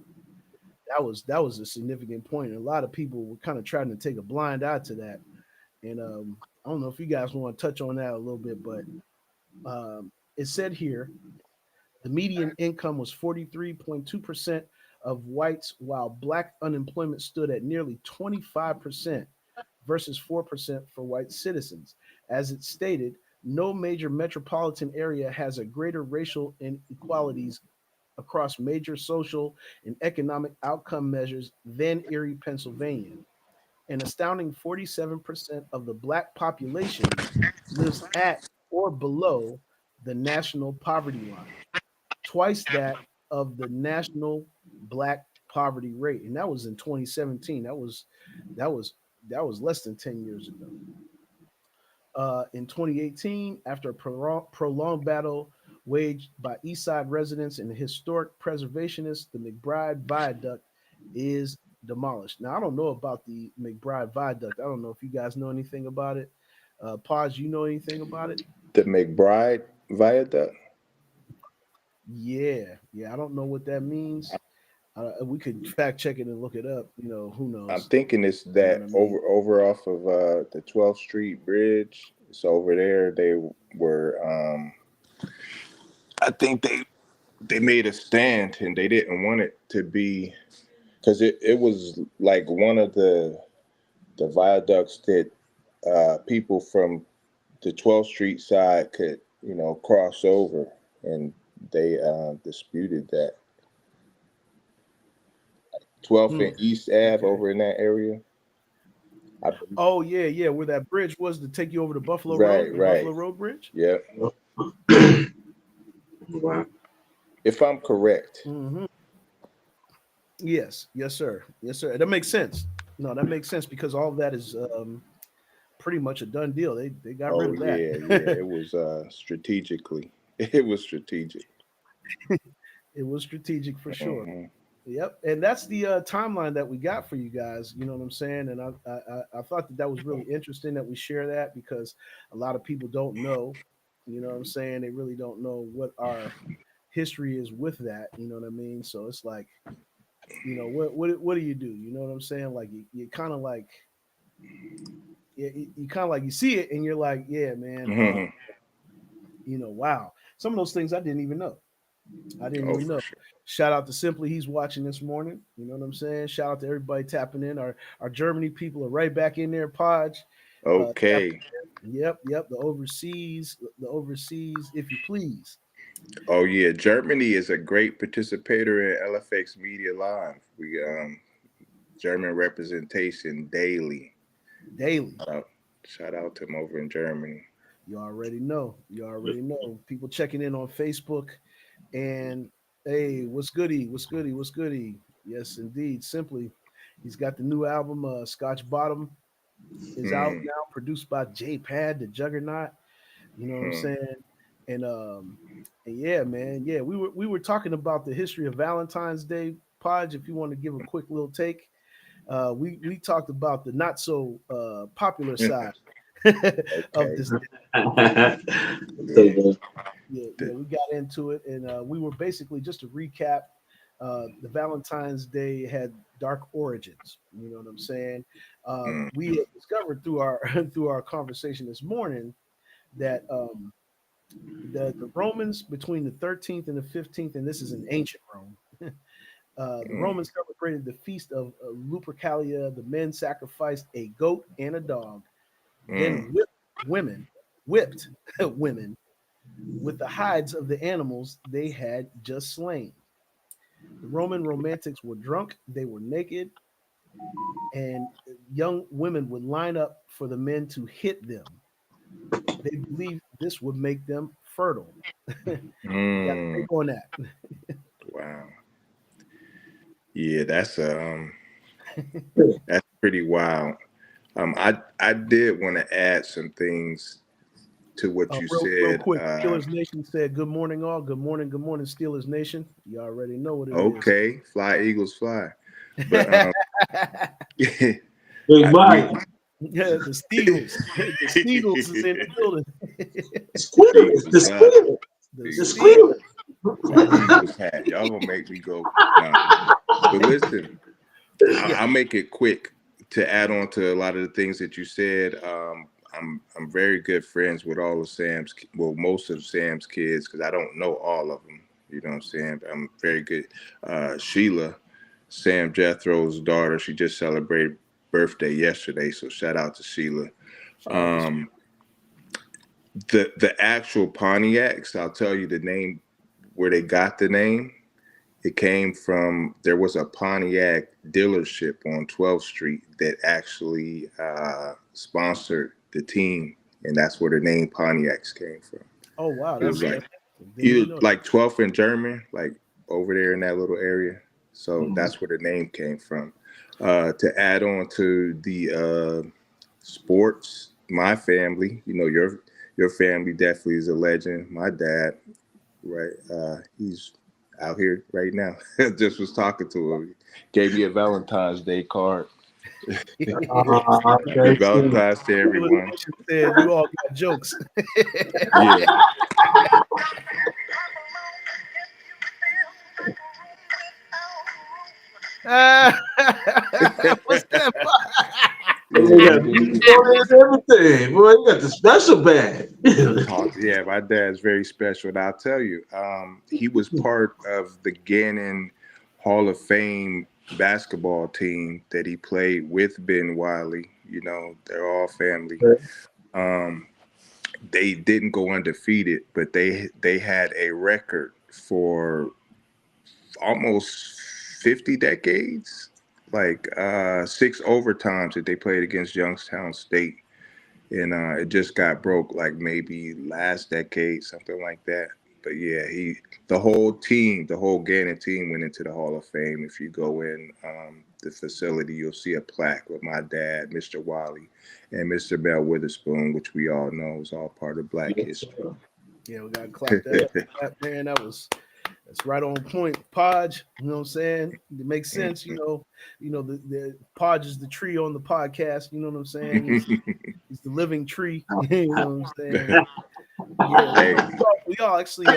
That was a significant point. And a lot of people were kind of trying to take a blind eye to that. And I don't know if you guys want to touch on that a little bit, but it said here the median income was 43.2% of whites, while black unemployment stood at nearly 25% versus 4% for white citizens. As it stated, no major metropolitan area has a greater racial inequalities across major social and economic outcome measures than Erie, Pennsylvania. An astounding 47% of the black population lives at or below the national poverty line, twice that of the national black poverty rate. And that was in 2017. That was less than 10 years ago. In 2018, after a prolonged battle waged by East Side residents and historic preservationists, the McBride Viaduct is demolished. Now, I don't know about the McBride Viaduct. I don't know if you guys know anything about it. Paz, you know anything about it? The McBride Viaduct. Yeah. I don't know what that means. We could fact check it and look it up. Who knows? I'm thinking it's that what I mean? over off of the 12th Street Bridge. It's over there. They were. I think they made a stand and they didn't want it to be because it was like one of the viaducts that people from the 12th Street side could cross over, and they disputed that. 12th and East Ave Okay. over in that area. Oh yeah, where that bridge was to take you over to Buffalo Right, Road, the right. Buffalo Road Bridge. Yeah. If I'm correct. Mm-hmm. Yes, sir. That makes sense. No, that makes sense because all of that is pretty much a done deal. They got rid of that. Yeah. It was strategically. It was strategic. It was strategic for sure. Mm-hmm. Yep, and that's the timeline that we got for you guys. You know what I'm saying? And I thought that was really interesting that we share that because a lot of people don't know. You know what I'm saying? They really don't know what our history is with that. You know what I mean? So it's like, what do you do? You know what I'm saying? Like you kind of like, you kind of like you see it and you're like, yeah, man. Mm-hmm. Wow. Some of those things I didn't even know. Know. Sure. Shout out to Simply, he's watching this morning. You know what I'm saying? Shout out to everybody tapping in. Our Germany people are right back in there, Podge. Okay. Yep. The overseas, if you please. Oh yeah, Germany is a great participator in LFX Media Live. We German representation daily. Shout out to them over in Germany. You already know. People checking in on Facebook. And hey, what's goody? Yes, indeed. Simply, he's got the new album, Scotch Bottom, is out now, produced by J Pad, the Juggernaut. You know what I'm saying? And yeah, man, yeah, we were talking about the history of Valentine's Day, Podge. If you want to give a quick little take, we talked about the not so popular side of this. Yeah, we got into it, and we were basically just to recap. the Valentine's Day had dark origins. You know what I'm saying? Mm, We had discovered through our through our conversation this morning that the Romans between the 13th and the 15th, and this is in ancient Rome. The mm, Romans celebrated the feast of Lupercalia. The men sacrificed a goat and a dog, mm, then whipped women with the hides of the animals they had just slain. The Roman romantics were drunk, they were naked, and young women would line up for the men to hit them. They believed this would make them fertile. You got to mm. think on that. Wow. Yeah, that's pretty wild. I did want to add some things to what you Real said. quick, Steelers Nation said, "Good morning, all. Good morning, Steelers Nation." You already know what it is. Okay, fly Eagles fly. But Big we Mike. Yeah, the Steagles. The Steagles is in the building. Squid. Eagles The fly. squid. The The Eagles squid. fly. Steagles. That Eagles hat. Y'all gonna make me go. Nah. But listen, Yeah. I'll make it quick to add on to a lot of the things that you said. I'm very good friends with all of Sam's, well, most of Sam's kids, because I don't know all of them. You know what I'm saying? But I'm very good. Sheila, Sam Jethro's daughter, she just celebrated birthday yesterday, so shout out to Sheila. Shout out to Um, the actual Pontiacs, I'll tell you the name where they got the name. It came from there was a Pontiac dealership on 12th Street that actually sponsored the team, and that's where the name Pontiacs came from. Oh wow, It was like didn't even either know like 12th and German, like over there in that little area. So Mhm. that's where the name came from. To add on to the sports, my family, your family definitely is a legend. My dad, right? He's out here right now. Just was talking to him. Gave me a Valentine's Day card. that. Happy That's it. Valentine's to Steelers everyone. Nation said you all got jokes. Yeah. What's that? They got Yeah, music on it and everything. Boy, you got the special bag. oh, yeah, my dad's very special. And I'll tell you, he was part of the Gannon Hall of Fame basketball team that he played with Ben Wiley. They're all family. Um, they didn't go undefeated, but they had a record for almost 50 decades, like six overtimes that they played against Youngstown State, and it just got broke like maybe last decade, something like that. But yeah, the whole Gannon team went into the Hall of Fame. If you go in the facility, you'll see a plaque with my dad, Mr. Wiley, and Mr. Mel Witherspoon, which we all know is all part of Black history. Yeah, we gotta clap that up. Man, that's right on point. Podge, you know what I'm saying? It makes sense, the Podge is the tree on the podcast, you know what I'm saying? He's the living tree, you know what I'm saying? Yeah, Hey, we all actually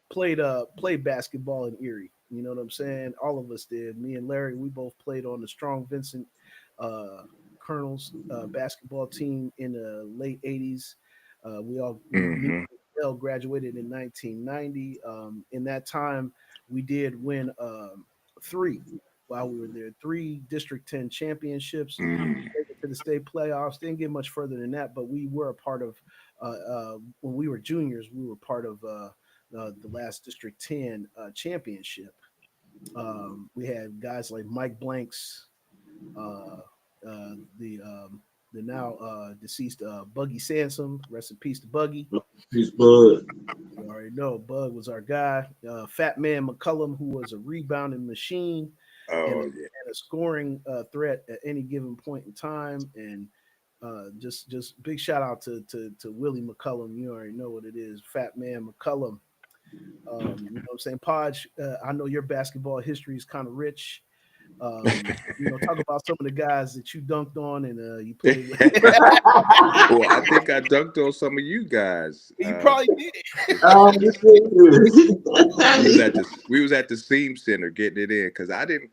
played basketball in Erie. You know what I'm saying? All of us did. Me and Larry, we both played on the Strong Vincent uh, Colonels basketball team in the late '80s. Me hmm and Mel graduated in 1990. In that time, we did win three while we were there. Three District 10 championships. Make it to the state playoffs. Didn't get much further than that, but we were a part of when we were juniors, we were part of the last District 10 championship. We had guys like Mike Blanks, uh, the now deceased Buggy Sansom. Rest in peace to Buggy. He's Bud. You already know Bug was our guy. Fat Man McCullum, who was a rebounding machine and oh yeah. and a scoring threat at any given point in time. And just big shout out to Willie McCullum. You already know what it is, Fat Man McCullum. You know what I'm saying, Podge. I know your basketball history is kind of rich. Talk about some of the guys that you dunked on and you played with. Well, I think I dunked on some of you guys. You probably did. We was at the Seam Center getting it in because I didn't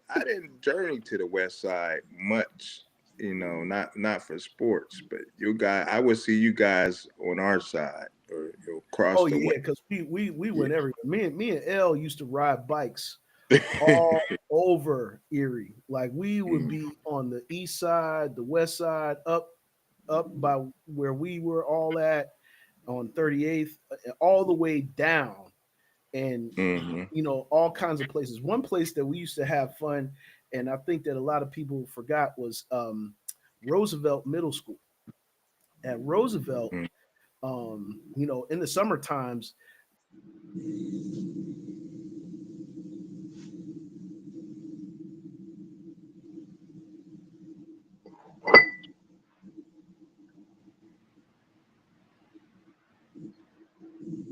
journey to the West Side much, not for sports, but you guys, I would see you guys on our side or across Oh the yeah, way. because we went everywhere. Me and L used to ride bikes all over Erie. Like we would be on the east side, the west side, up by where we were all at on 38th, all the way down, and Mm-hmm. all kinds of places. One place that we used to have fun, and I think that a lot of people forgot, was Roosevelt Middle School. At Roosevelt, in the summer times,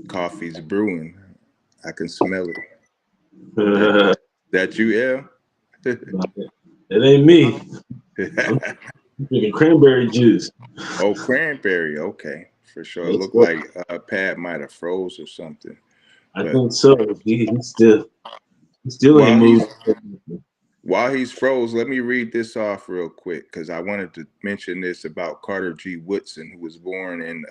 Coffee's brewing. I can smell it. That you, L? It ain't me. I'm drinking cranberry juice. Oh, cranberry. Okay, for sure. It Let's looked go. like Pat might have froze or something. I But think so. He's still ain't while he's moved. while he's froze, let me read this off real quick because I wanted to mention this about Carter G. Woodson, who was born in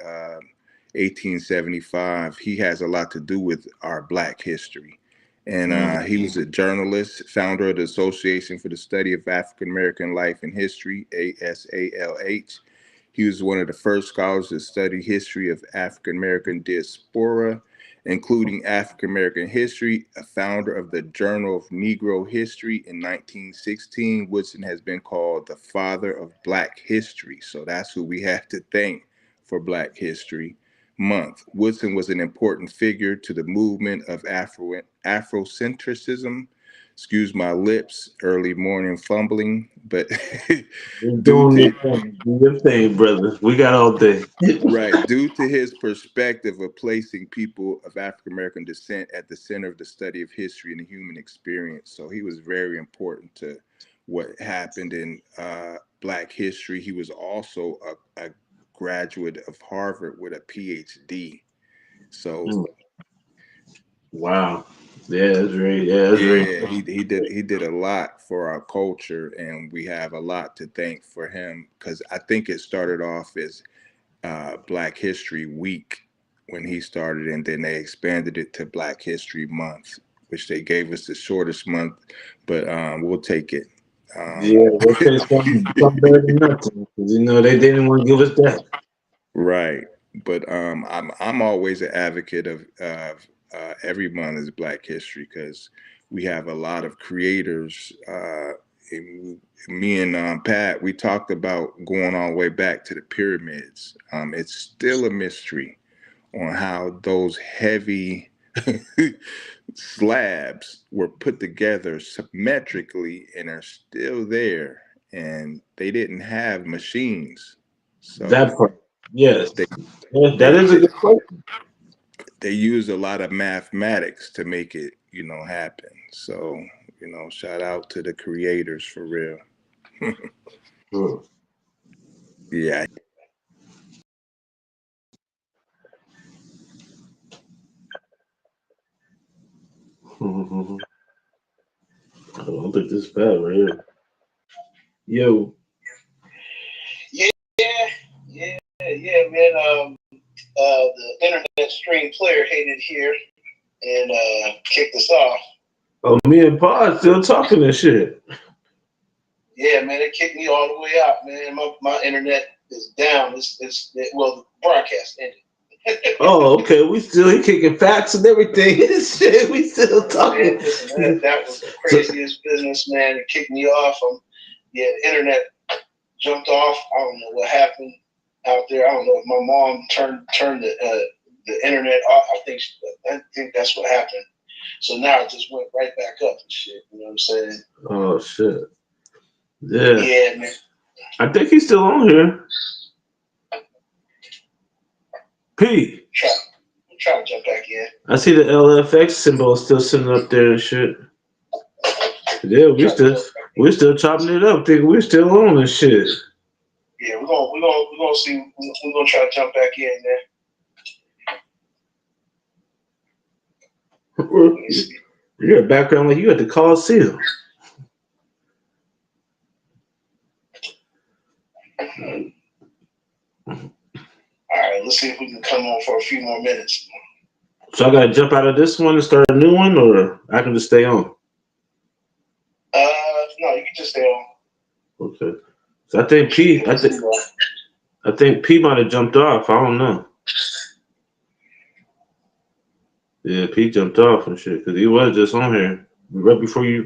1875. He has a lot to do with our Black history. And he was a journalist, founder of the Association for the Study of African American Life and History, ASALH. He was one of the first scholars to study history of African American diaspora, including African American history, a founder of the Journal of Negro History in 1916. Woodson has been called the father of Black history. So that's who we have to thank for Black History Month. Woodson was an important figure to the movement of Afrocentrism. Excuse my lips, early morning fumbling, but due to Do your thing, brother. We got all day. right, due to his perspective of placing people of African American descent at the center of the study of history and the human experience. So he was very important to what happened in Black history. He was also a graduate of Harvard with a PhD. So Wow. Yeah, that's right. Yeah, that's right. yeah, he did a lot for our culture, and we have a lot to thank for him because I think it started off as Black History Week when he started, and then they expanded it to Black History Month, which they gave us the shortest month, but we'll take it. Yeah, we'll say something better than nothing. Because they didn't want to give us that. Right, but I'm always an advocate of every month is Black History because we have a lot of creators. Me and Pat, we talked about going all the way back to the pyramids. It's still a mystery on how those heavy slabs were put together symmetrically and are still there. And they didn't have machines, That so part. Yes. they Yeah, they that is a good question. they used a lot of mathematics to make it, happen. So, shout out to the creators for real. Sure. Yeah. I don't think this is bad right here. Yo. Yeah, man. The internet stream player hated here and kicked us off. Oh, me and Pod still talking this shit. Yeah, man, it kicked me all the way out, man. My internet is down. The broadcast ended. Oh, okay. He kicking facts and everything. Shit, we still talking. Man, listen, that was the craziest business, man. It kicked me off. The internet jumped off. I don't know what happened out there. I don't know if my mom turned the internet off. I think that's what happened. So now it just went right back up and shit. You know what I'm saying? Oh shit. Yeah. Yeah, man. I think he's still on here. P. I'm trying to jump back in. I see the LFX symbol still sitting up there and shit. Yeah, we still chopping it up, thinking we're still on this shit. Yeah, we're gonna see. We're gonna try to jump back in there. You're a background like you at the Coliseum. All right, let's see if we can come on for a few more minutes. So I gotta jump out of this one and start a new one, or I can just stay on. No, you can just stay on. Okay. So I think P might have jumped off. I don't know. Yeah, P jumped off and shit because he was just on here right before you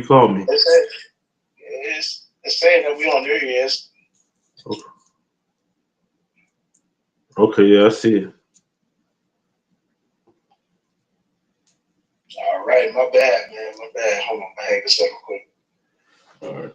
called me. It's saying that we on there. Yes. Okay, yeah, I see it. All right, my bad, man. My bad. Hold on, hang this up real quick. All right.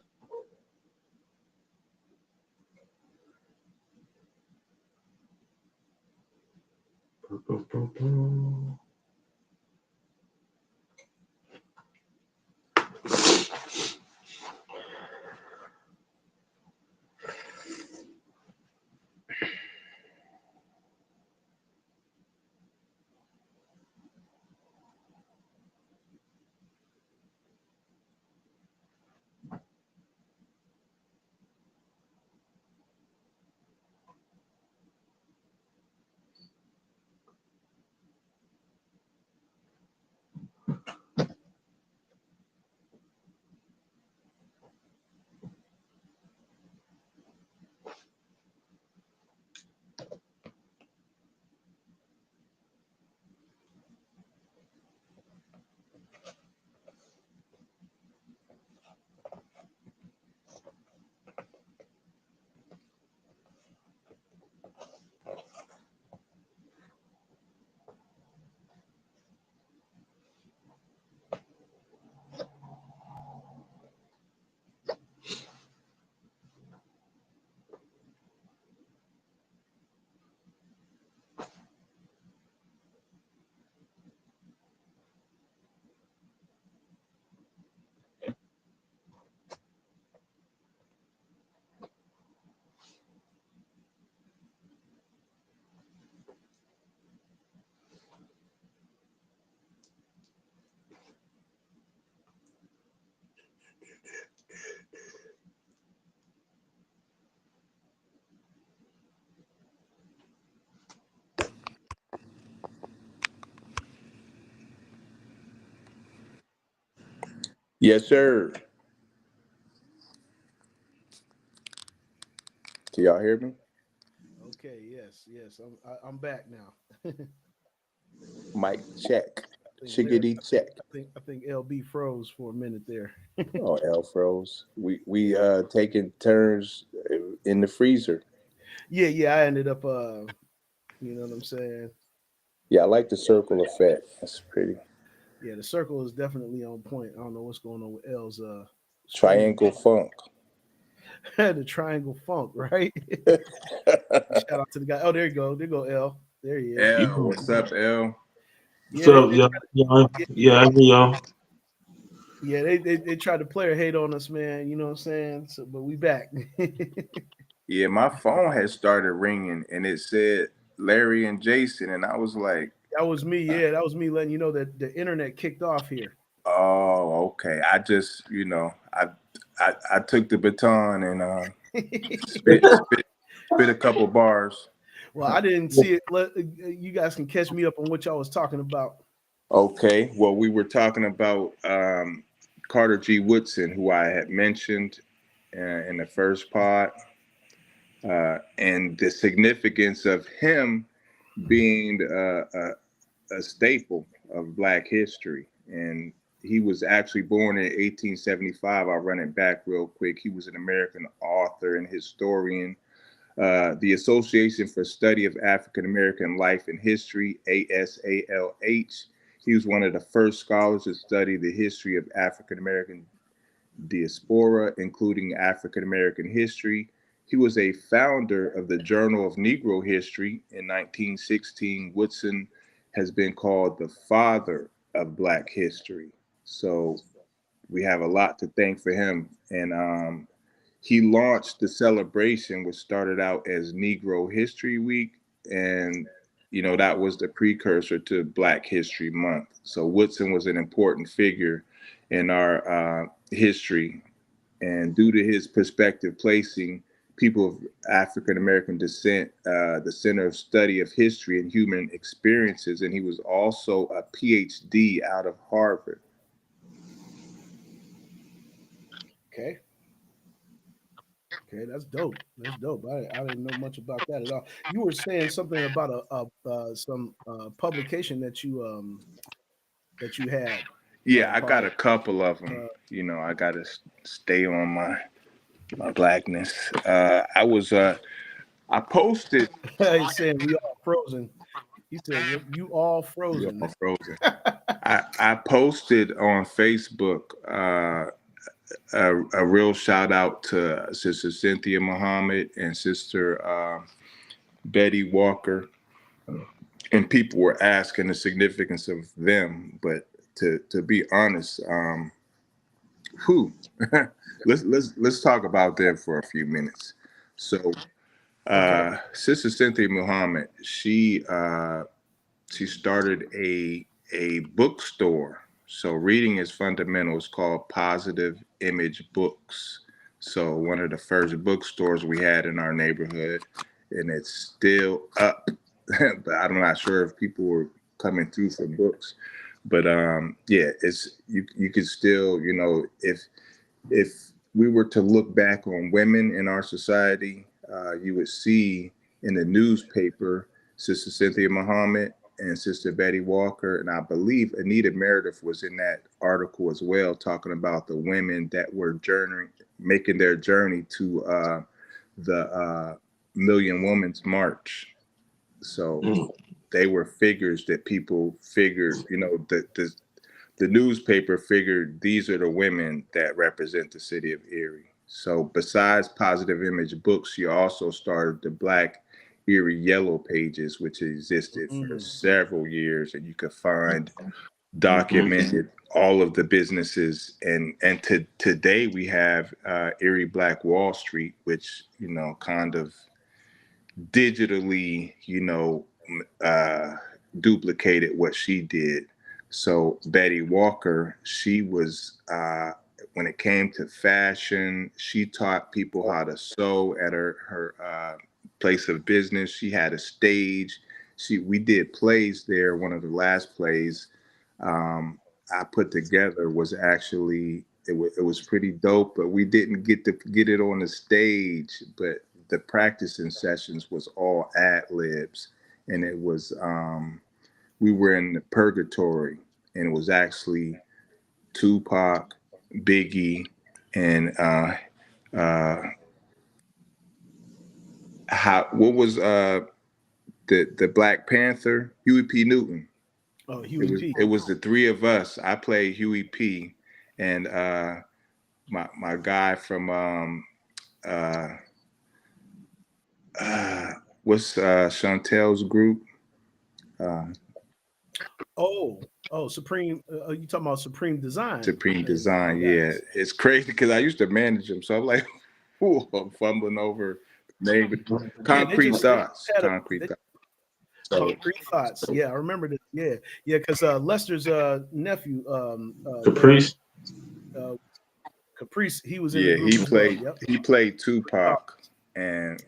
Yes, sir. Can y'all hear me? Okay, yes, I'm back now. Mic check. think there, Chickadee check. I think LB froze for a minute there. Oh, L froze. We taking turns in the freezer. Yeah, I ended up you know what I'm saying? Yeah, I like the circle effect. That's pretty. Yeah, the circle is definitely on point. I don't know what's going on with L's screen. Triangle funk. The triangle funk, right? Shout out to the guy. Oh, there you go. There you go, L. There he is. L, what's up, L? What's Yeah, up, yeah, I hear y'all. they tried to player hate on us, man. You know what I'm saying? So, but we back. Yeah, my phone had started ringing and it said Larry and Jason, and I was like, That was me. Yeah, that was me letting you know that the internet kicked off here. "Oh, okay." I just, I took the baton and spit a couple bars. Well, I didn't see it. You guys can catch me up on what y'all was talking about. Okay, well, we were talking about Carter G. Woodson, who I had mentioned in the first pod, and the significance of him being a staple of Black history. And he was actually born in 1875. I'll run it back real quick. He was an American author and historian. The Association for Study of African American Life and History, ASALH. He was one of the first scholars to study the history of African American diaspora, including African American history. He was a founder of the Journal of Negro History in 1916. Woodson has been called the father of Black history. So we have a lot to thank for him. And he launched the celebration, which started out as Negro History Week, and that was the precursor to Black History Month. So Woodson was an important figure in our history, and due to his perspective placing people of African American descent the center of study of history and human experiences, and he was also a PhD out of Harvard. Okay. Okay, that's dope. That's dope. I didn't know much about that at all. You were saying something about some publication that you had. Yeah, I got a couple of them. I got to stay on my blackness. I posted. He's saying we all frozen. He said you all frozen. You all frozen. I posted on Facebook a real shout out to Sister Cynthia Muhammad and Sister Betty Walker, and people were asking the significance of them. But to be honest, let's talk about them for a few minutes. So, Sister Cynthia Muhammad, she started a bookstore. So reading is fundamental. It's called Positive Image Books. So one of the first bookstores we had in our neighborhood, and it's still up. But I'm not sure if people were coming through for books. But it's you could still, if we were to look back on women in our society, you would see in the newspaper Sister Cynthia Muhammad and Sister Betty Walker, and I believe Anita Meredith was in that article as well, talking about the women that were making their journey to the Million Women's March. So they were figures that people figured, the newspaper figured these are the women that represent the city of Erie. So besides Positive Image Books, you also started the Black Erie Yellow Pages, which existed for several years, and you could find documented all of the businesses. And today we have Erie Black Wall Street, which kind of digitally duplicated what she did. So Betty Walker, she was when it came to fashion, she taught people how to sew at her place of business. She had a stage. We did plays there. One of the last plays I put together was actually it was pretty dope, but we didn't get to get it on the stage. But the practicing sessions was all ad libs, and it was we were in the Purgatory, and it was actually Tupac, Biggie, and what was the Black Panther, Huey P. Newton. Oh, Huey P. It was the three of us. I played Huey P. and my guy from what's Chantel's group? Supreme. You talking about Supreme Design? Supreme Design, yeah. It's crazy because I used to manage them, so I'm like, I'm fumbling over name. Concrete Thoughts. Concrete Thoughts. Yeah, I remember this. Yeah, because Lester's nephew, Caprice, he was in. Yeah, the group he played Tupac, and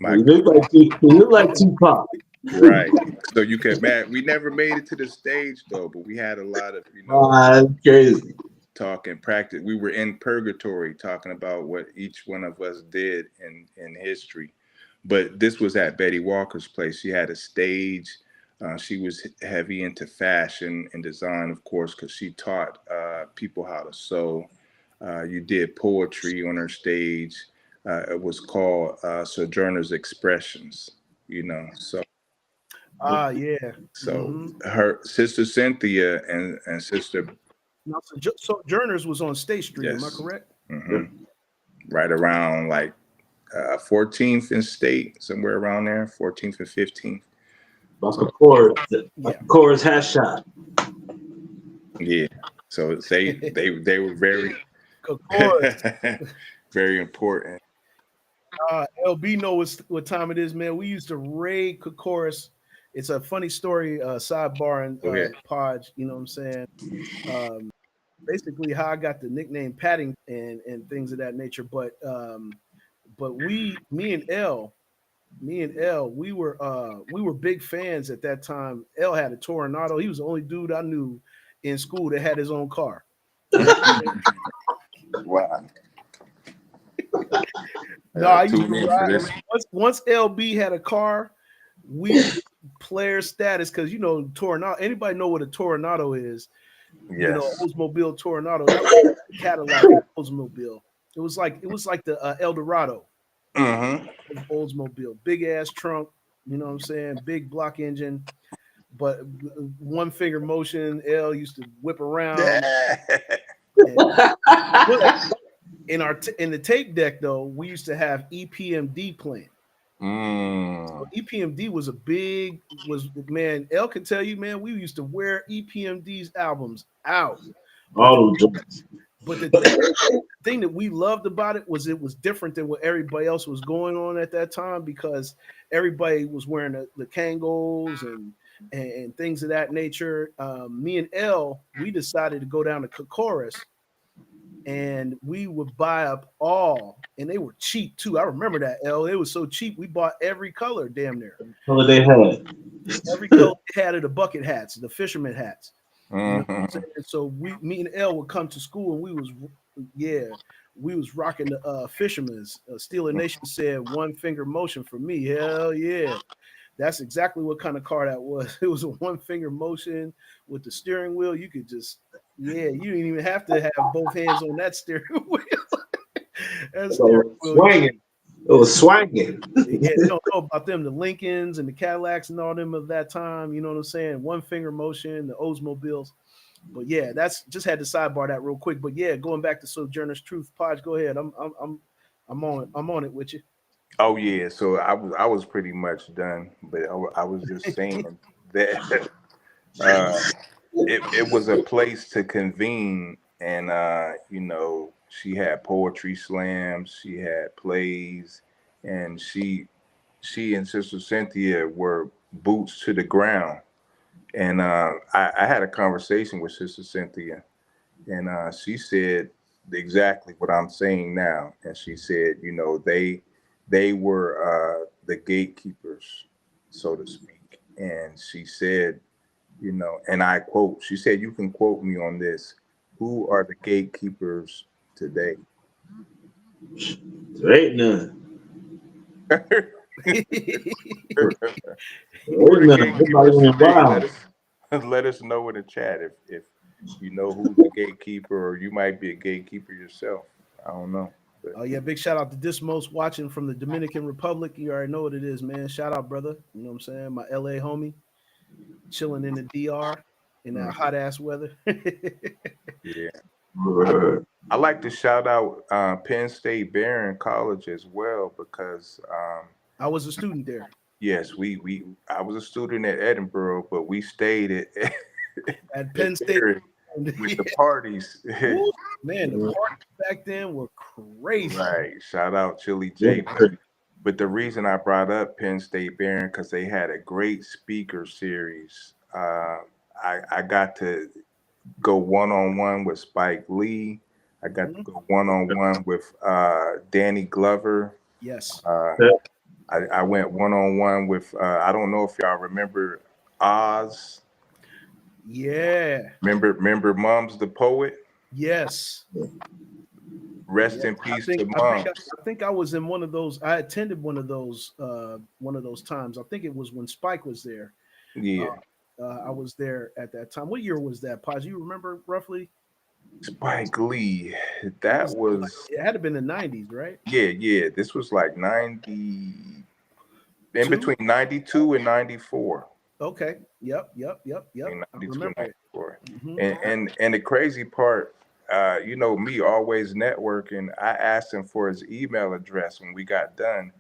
you look like Tupac. Right. So you can imagine, we never made it to the stage though, but we had a lot of that's crazy. Talk and practice. We were in Purgatory talking about what each one of us did in history. But this was at Betty Walker's place. She had a stage. She was heavy into fashion and design, of course, because she taught people how to sew. You did poetry on her stage. It was called Sojourner's Expressions, so. So her sister Cynthia and sister. Now, Sojourners was on State Street. Yes. Am I correct? Mm-hmm. Right around like 14th and State, somewhere around there, 14th and 15th. Of course, Cora's hat shot. Yeah. So they were very Of course. very important. LB knows what time it is, man. We used to raid Kokoris. It's a funny story, sidebar and Go ahead. Podge, you know what I'm saying? Basically how I got the nickname Padding and things of that nature. But me and L, we were big fans at that time. L had a Toronado. He was the only dude I knew in school that had his own car. Wow. No, I used Tune to in for ride. this. Once LB had a car, we player status because Toronado. Anybody know what a Toronado is? Yes. Oldsmobile Toronado. That was a Cadillac Oldsmobile. It was like the Eldorado Mm-hmm. of Oldsmobile. Big ass trunk. You know what I'm saying? Big block engine, but one finger motion. L used to whip around. But in the tape deck though, we used to have EPMD playing. So EPMD was man. L can tell you, man. We used to wear EPMD's albums out. All of them. But the thing that we loved about it was different than what everybody else was going on at that time because everybody was wearing the Kangol and things of that nature. Me and L, we decided to go down to Kokoris and we would buy up all, and they were cheap too. I remember that, L. It was so cheap. We bought every color damn near. What they had. Every color they had of the bucket hats, the fisherman hats. You know what I'm Mm-hmm. saying? So me and L would come to school and we was rocking the fisherman's. Steeler Nation said one finger motion for me. Hell yeah. That's exactly what kind of car that was. It was a one finger motion with the steering wheel. You could just, you didn't even have to have both hands on that steering wheel. That steering wheel, Swinging. It was swinging. yeah, you don't know about them, the Lincolns and the Cadillacs and all them of that time. You know what I'm saying? One finger motion, the Oldsmobiles. But yeah, that's just had to sidebar that real quick. But yeah, going back to Sojourner's Truth, Podge, go ahead. I'm on it with you. Oh yeah, so I was pretty much done, but I was just saying that it was a place to convene, and she had poetry slams, she had plays, and she and Sister Cynthia were boots to the ground, and I had a conversation with Sister Cynthia, and she said exactly what I'm saying now, and she said, they were the gatekeepers, so to speak. And she said, and I quote, she said, you can quote me on this. Who are the gatekeepers today? There ain't none. Who There are ain't the none. gatekeepers Everybody went today? wild. Let us know in the chat if you know who's the gatekeeper, or you might be a gatekeeper yourself. I don't know. But Oh yeah, big shout out to Dismos watching from the Dominican Republic. You already know what it is, man. Shout out, brother. You know what I'm saying? My LA homie, chilling in the DR in that hot ass weather. yeah. I like to shout out Penn State Barron College as well because I was a student there yes, I was a student at Edinburgh, but we stayed at at Penn at State. Barron with the parties. Woo, man, the parties back then were crazy. Right. Shout out Chili J. But the reason I brought up Penn State Barron because they had a great speaker series. I got to go one-on-one with Spike Lee. I got to go one-on-one with Danny Glover. Yes. I went one-on-one with I don't know if y'all remember Oz. Yeah. Remember Mums the Poet? Yes. Rest in peace to Mums. I think I was in one of those. I attended one of those times. I think it was when Spike was there. Yeah. I was there at that time. What year was that, Paz? You remember roughly? Spike Lee. That was it had to been the 90s, right? Yeah. This was like 90 in between 92 and 94. Okay. Yep. 92 I remember 94. And the crazy part, me always networking, I asked him for his email address when we got done.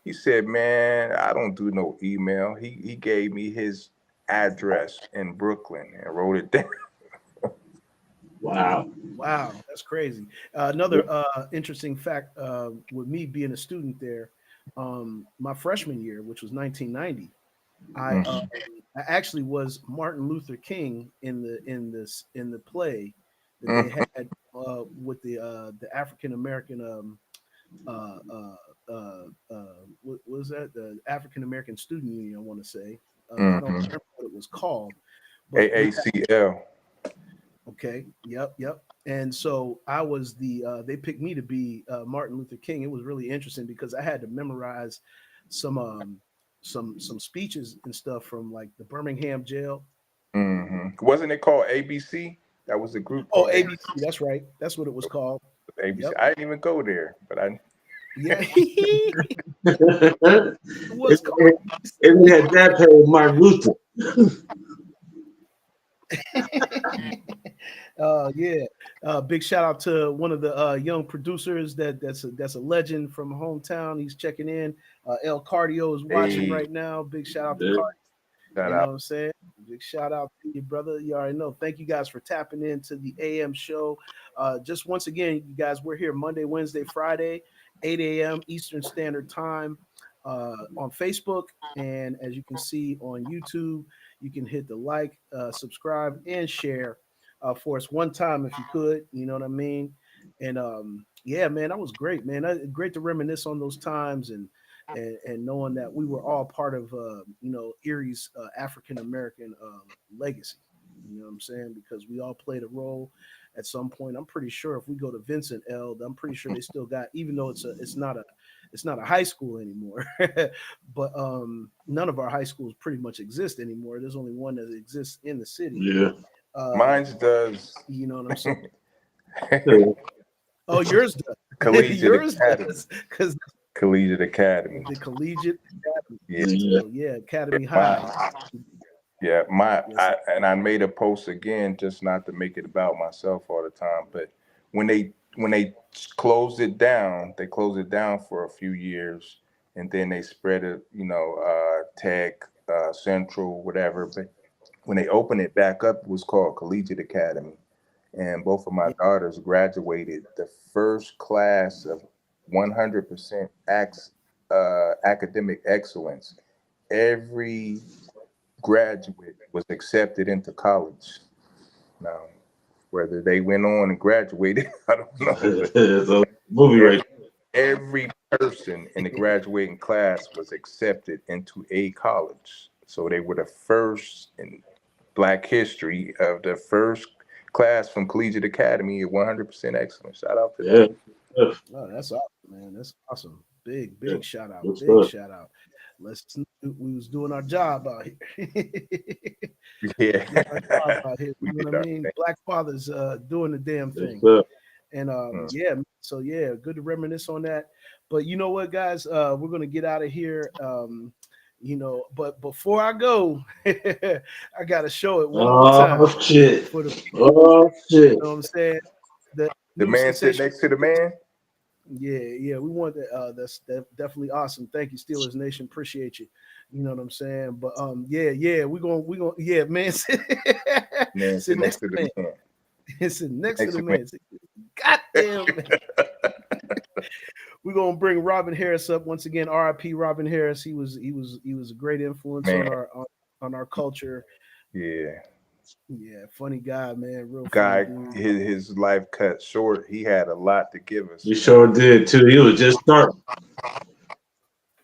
He said, man, I don't do no email. He gave me his address in Brooklyn and wrote it down. Wow. Wow, that's crazy. Another interesting fact with me being a student there, my freshman year, which was 1990, I actually was Martin Luther King in the play that they had with the African American what was that, the African American Student Union, I want to say. I don't remember what it was called, but AACL. okay, yep. And so I was they picked me to be Martin Luther King. It was really interesting because I had to memorize some speeches and stuff from like the Birmingham jail. Wasn't it called ABC? That was the group. Oh, ABC. That's right. That's what it was called. ABC. Yep. I didn't even go there, but I. Yeah. It was called. had that paid Martin Luther. Yeah. Big shout out to one of the young producers that's a legend from hometown. He's checking in. El Cardio is watching right now. Big shout out to Cardio. You know what I'm saying? Big shout out to you, brother. You already know. Thank you guys for tapping into the AM show. Just once again, you guys, we're here Monday, Wednesday, Friday, 8 a.m. Eastern Standard Time on Facebook. And as you can see on YouTube, you can hit the like, subscribe, and share for us one time if you could. You know what I mean? And yeah, man, that was great, man. Great to reminisce on those times and knowing that we were all part of Erie's African American legacy. You know what I'm saying? Because we all played a role at some point. I'm pretty sure if we go to Vincent L, I'm pretty sure they still got, even though it's not a high school anymore, but none of our high schools pretty much exist anymore. There's only one that exists in the city. Yeah. Mine's does. You know what I'm saying? Oh, yours does. Collegiate Academy. Does, 'cause Collegiate Academy. the Collegiate Academy. Yeah. So, yeah, Academy High. Yeah, I made a post again, just not to make it about myself all the time, but when they closed it down, they closed it down for a few years, and then they spread it, Tech, Central, whatever. But when they opened it back up, it was called Collegiate Academy, and both of my daughters graduated the first class of 100% academic excellence. Every graduate was accepted into college. Now, whether they went on and graduated, I don't know. It's a movie right there. Every person in the graduating class was accepted into a college. So they were the first in Black history of the first class from Collegiate Academy at 100% excellence. Shout out to them. Yeah. Oh, that's awesome, man. That's awesome. Big shout out. That's Big good. shout out. We was doing our job out here. Yeah. You We know did what I our mean? thing. Black fathers doing the damn thing. Yes, And so yeah, good to reminisce on that. But you know what, guys? We're gonna get out of here. But before I go, I gotta show it one more time. Oh shit. For the shit. You You know what I'm saying? The new man sitting sensation- next to the man. Yeah, we want that. That's definitely awesome. Thank you, Steelers Nation. Appreciate you. You know what I'm saying? But we're gonna yeah, man. Man Sit sitting next to the man. Sit next to the man. Goddamn, man. We're gonna bring Robin Harris up once again. R.I.P. Robin Harris. He was a great influence on our culture. Yeah. Yeah, funny guy, man. Real Guy, funny dude. his life cut short. He had a lot to give us. He sure did too. He was just starting.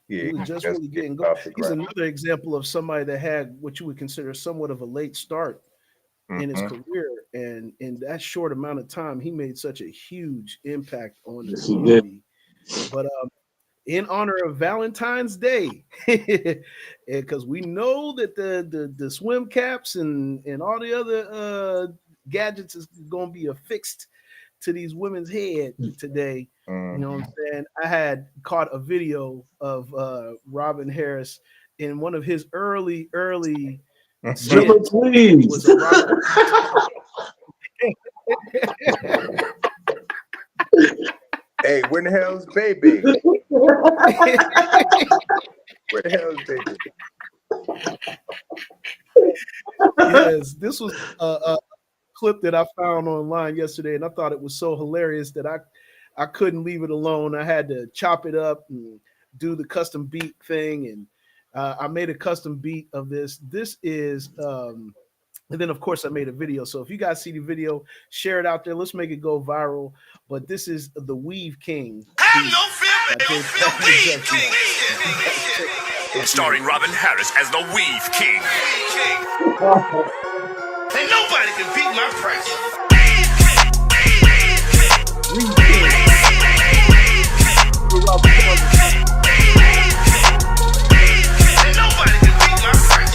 Yeah, He was just really getting off going. the He's ground. another example of somebody that had what you would consider somewhat of a late start in his career, and in that short amount of time, he made such a huge impact on the Yes, he community. But in honor of Valentine's Day, because we know that the swim caps and all the other gadgets is going to be affixed to these women's head today. You know what I'm saying? I had caught a video of Robin Harris in one of his early Dribble, skits. please. Was a Robin Hey, where the hell's baby? Where the hell's baby? Yes, this was a clip that I found online yesterday, and I thought it was so hilarious that I couldn't leave it alone. I had to chop it up and do the custom beat thing, and I made a custom beat of this. This is, and then of course I made a video. So if you guys see the video, share it out there. Let's make it go viral. But this is the Weave King. Have beat. no fear, baby. The Weave King. Starring Robin Harris as the Weave King. And nobody can beat my price. Weave King. And nobody can beat my price.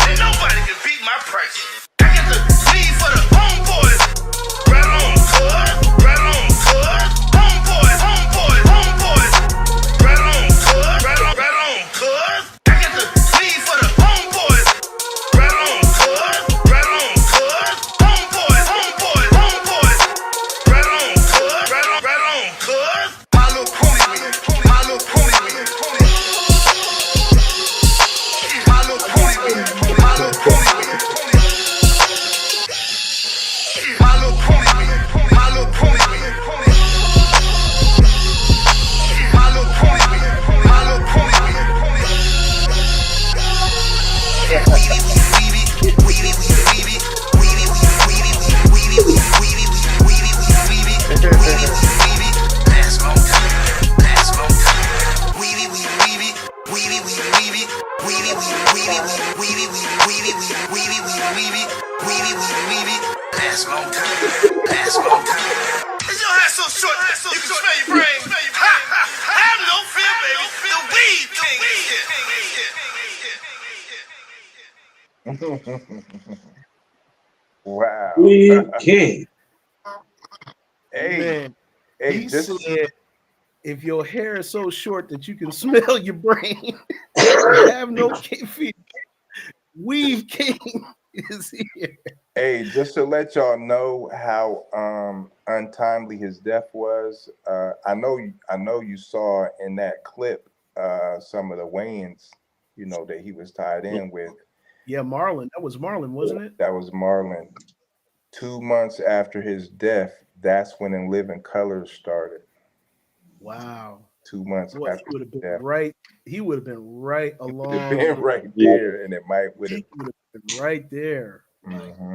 And nobody can beat my price. I get the lead for the homeboys. Right on, cuz. Right on, cuz. Homeboys, homeboys, homeboys. Right on, cuz. Right on, cuz. I get the lead for the homeboys. Right on, cuz. Right on, cuz. Homeboys, homeboys, homeboys. Right on, cuz. Right on, cuz. My little pony wing. My little pony wing. My little pony wing. My little pony wing. My little pony wing. My little pony wing. My little pony wing. My little pony wing. Is your hair so short you can smell your brain? Have no fear, baby. The Weave King is here. Wow. Weave King. Hey, Man, hey, he this said, if your hair is so short that you can smell your brain, you have no fear. Weave King is here. hey, just to let y'all know how untimely his death was. I know you saw in that clip some of the weigh-ins, you know, that he was tied in with. Yeah, Marlon. That was Marlon, wasn't it? That was Marlon. 2 months after his death, that's when In Living Color started. Wow. 2 months Boy, after he would have his been death. right. He would have been right along. It'd been right there, and it might would have. He would have been right there.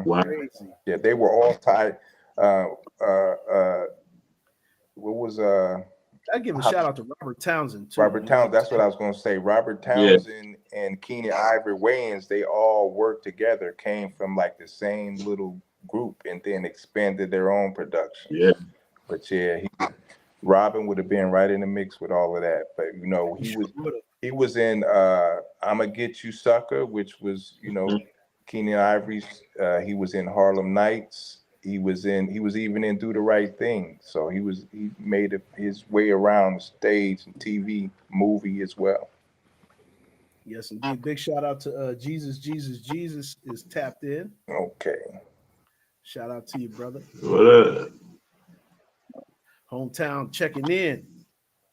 Wow. Crazy. Yeah, they were all tied. What was I give a shout out to Robert Townsend too. Robert man. Townsend? That's what I was going to say. Robert Townsend and Keenan Ivory Wayans, they all worked together, came from like the same little group, and then expanded their own production. Yeah. But yeah, Robin would have been right in the mix with all of that. But you know, he was in "I'ma Get You Sucker," which was, you know, Keenan Ivory's. He was in Harlem Nights. He was even in Do the Right Thing. So he made his way around the stage and TV, movie as well. Yes, indeed. Big shout out to Jesus is tapped in. Okay. Shout out to you, brother. What up? Hometown checking in.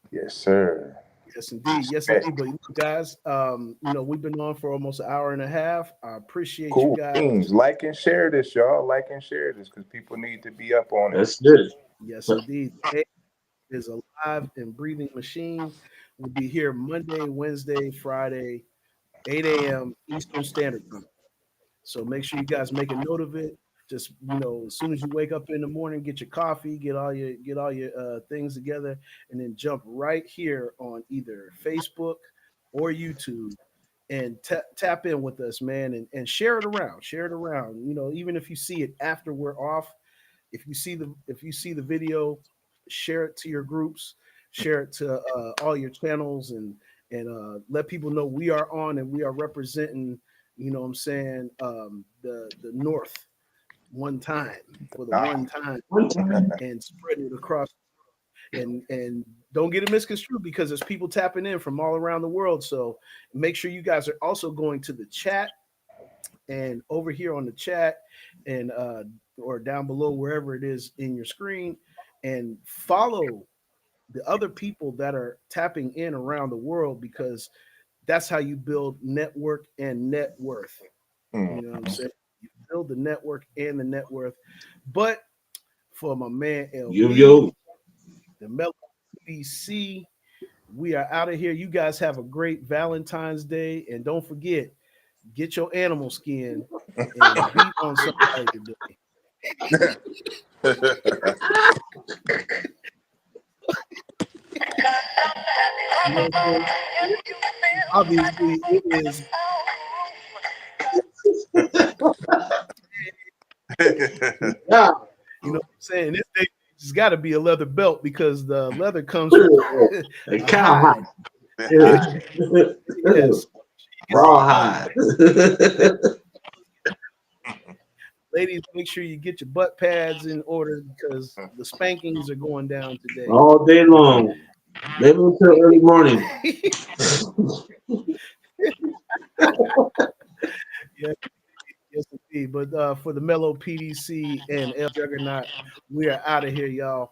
Yes, sir. Yes, indeed. Yes, indeed. But you guys, you know, we've been on for almost an hour and a half. I appreciate Cool you guys. things. Like and share this, y'all. Like and share this because people need to be up on it. That's good. Yes, indeed. It is a live and breathing machine. We'll be here Monday, Wednesday, Friday, 8 a.m. Eastern Standard Time. So make sure you guys make a note of it. Just, you know, as soon as you wake up in the morning, get your coffee, get all your things together, and then jump right here on either Facebook or YouTube and tap in with us, man, and share it around. Share it around. You know, even if you see it after we're off, if you see the video, share it to your groups, share it to all your channels, and let people know we are on and we are representing, you know what I'm saying, the North one time for the one time and spreading it across and don't get it misconstrued because there's people tapping in from all around the world. So make sure you guys are also going to the chat and over here on the chat and or down below wherever it is in your screen and follow the other people that are tapping in around the world, because that's how you build network and net worth. You know what I'm saying? You build the network and the net worth. But for my man LB, Yo. the Mellow PDC, we are out of here. You guys have a great Valentine's Day, and don't forget, get your animal skin and beat on somebody today. You know what I'm saying? Obviously, it is. Yeah. You know what I'm saying? This day it's got to be a leather belt because the leather comes from A cowhide. Yes. Rawhide. Ladies, make sure you get your butt pads in order because the spankings are going down today. All day long. Maybe until early morning. Yes, indeed. But for the Mellow PDC and El Juggernaut, we are out of here, y'all.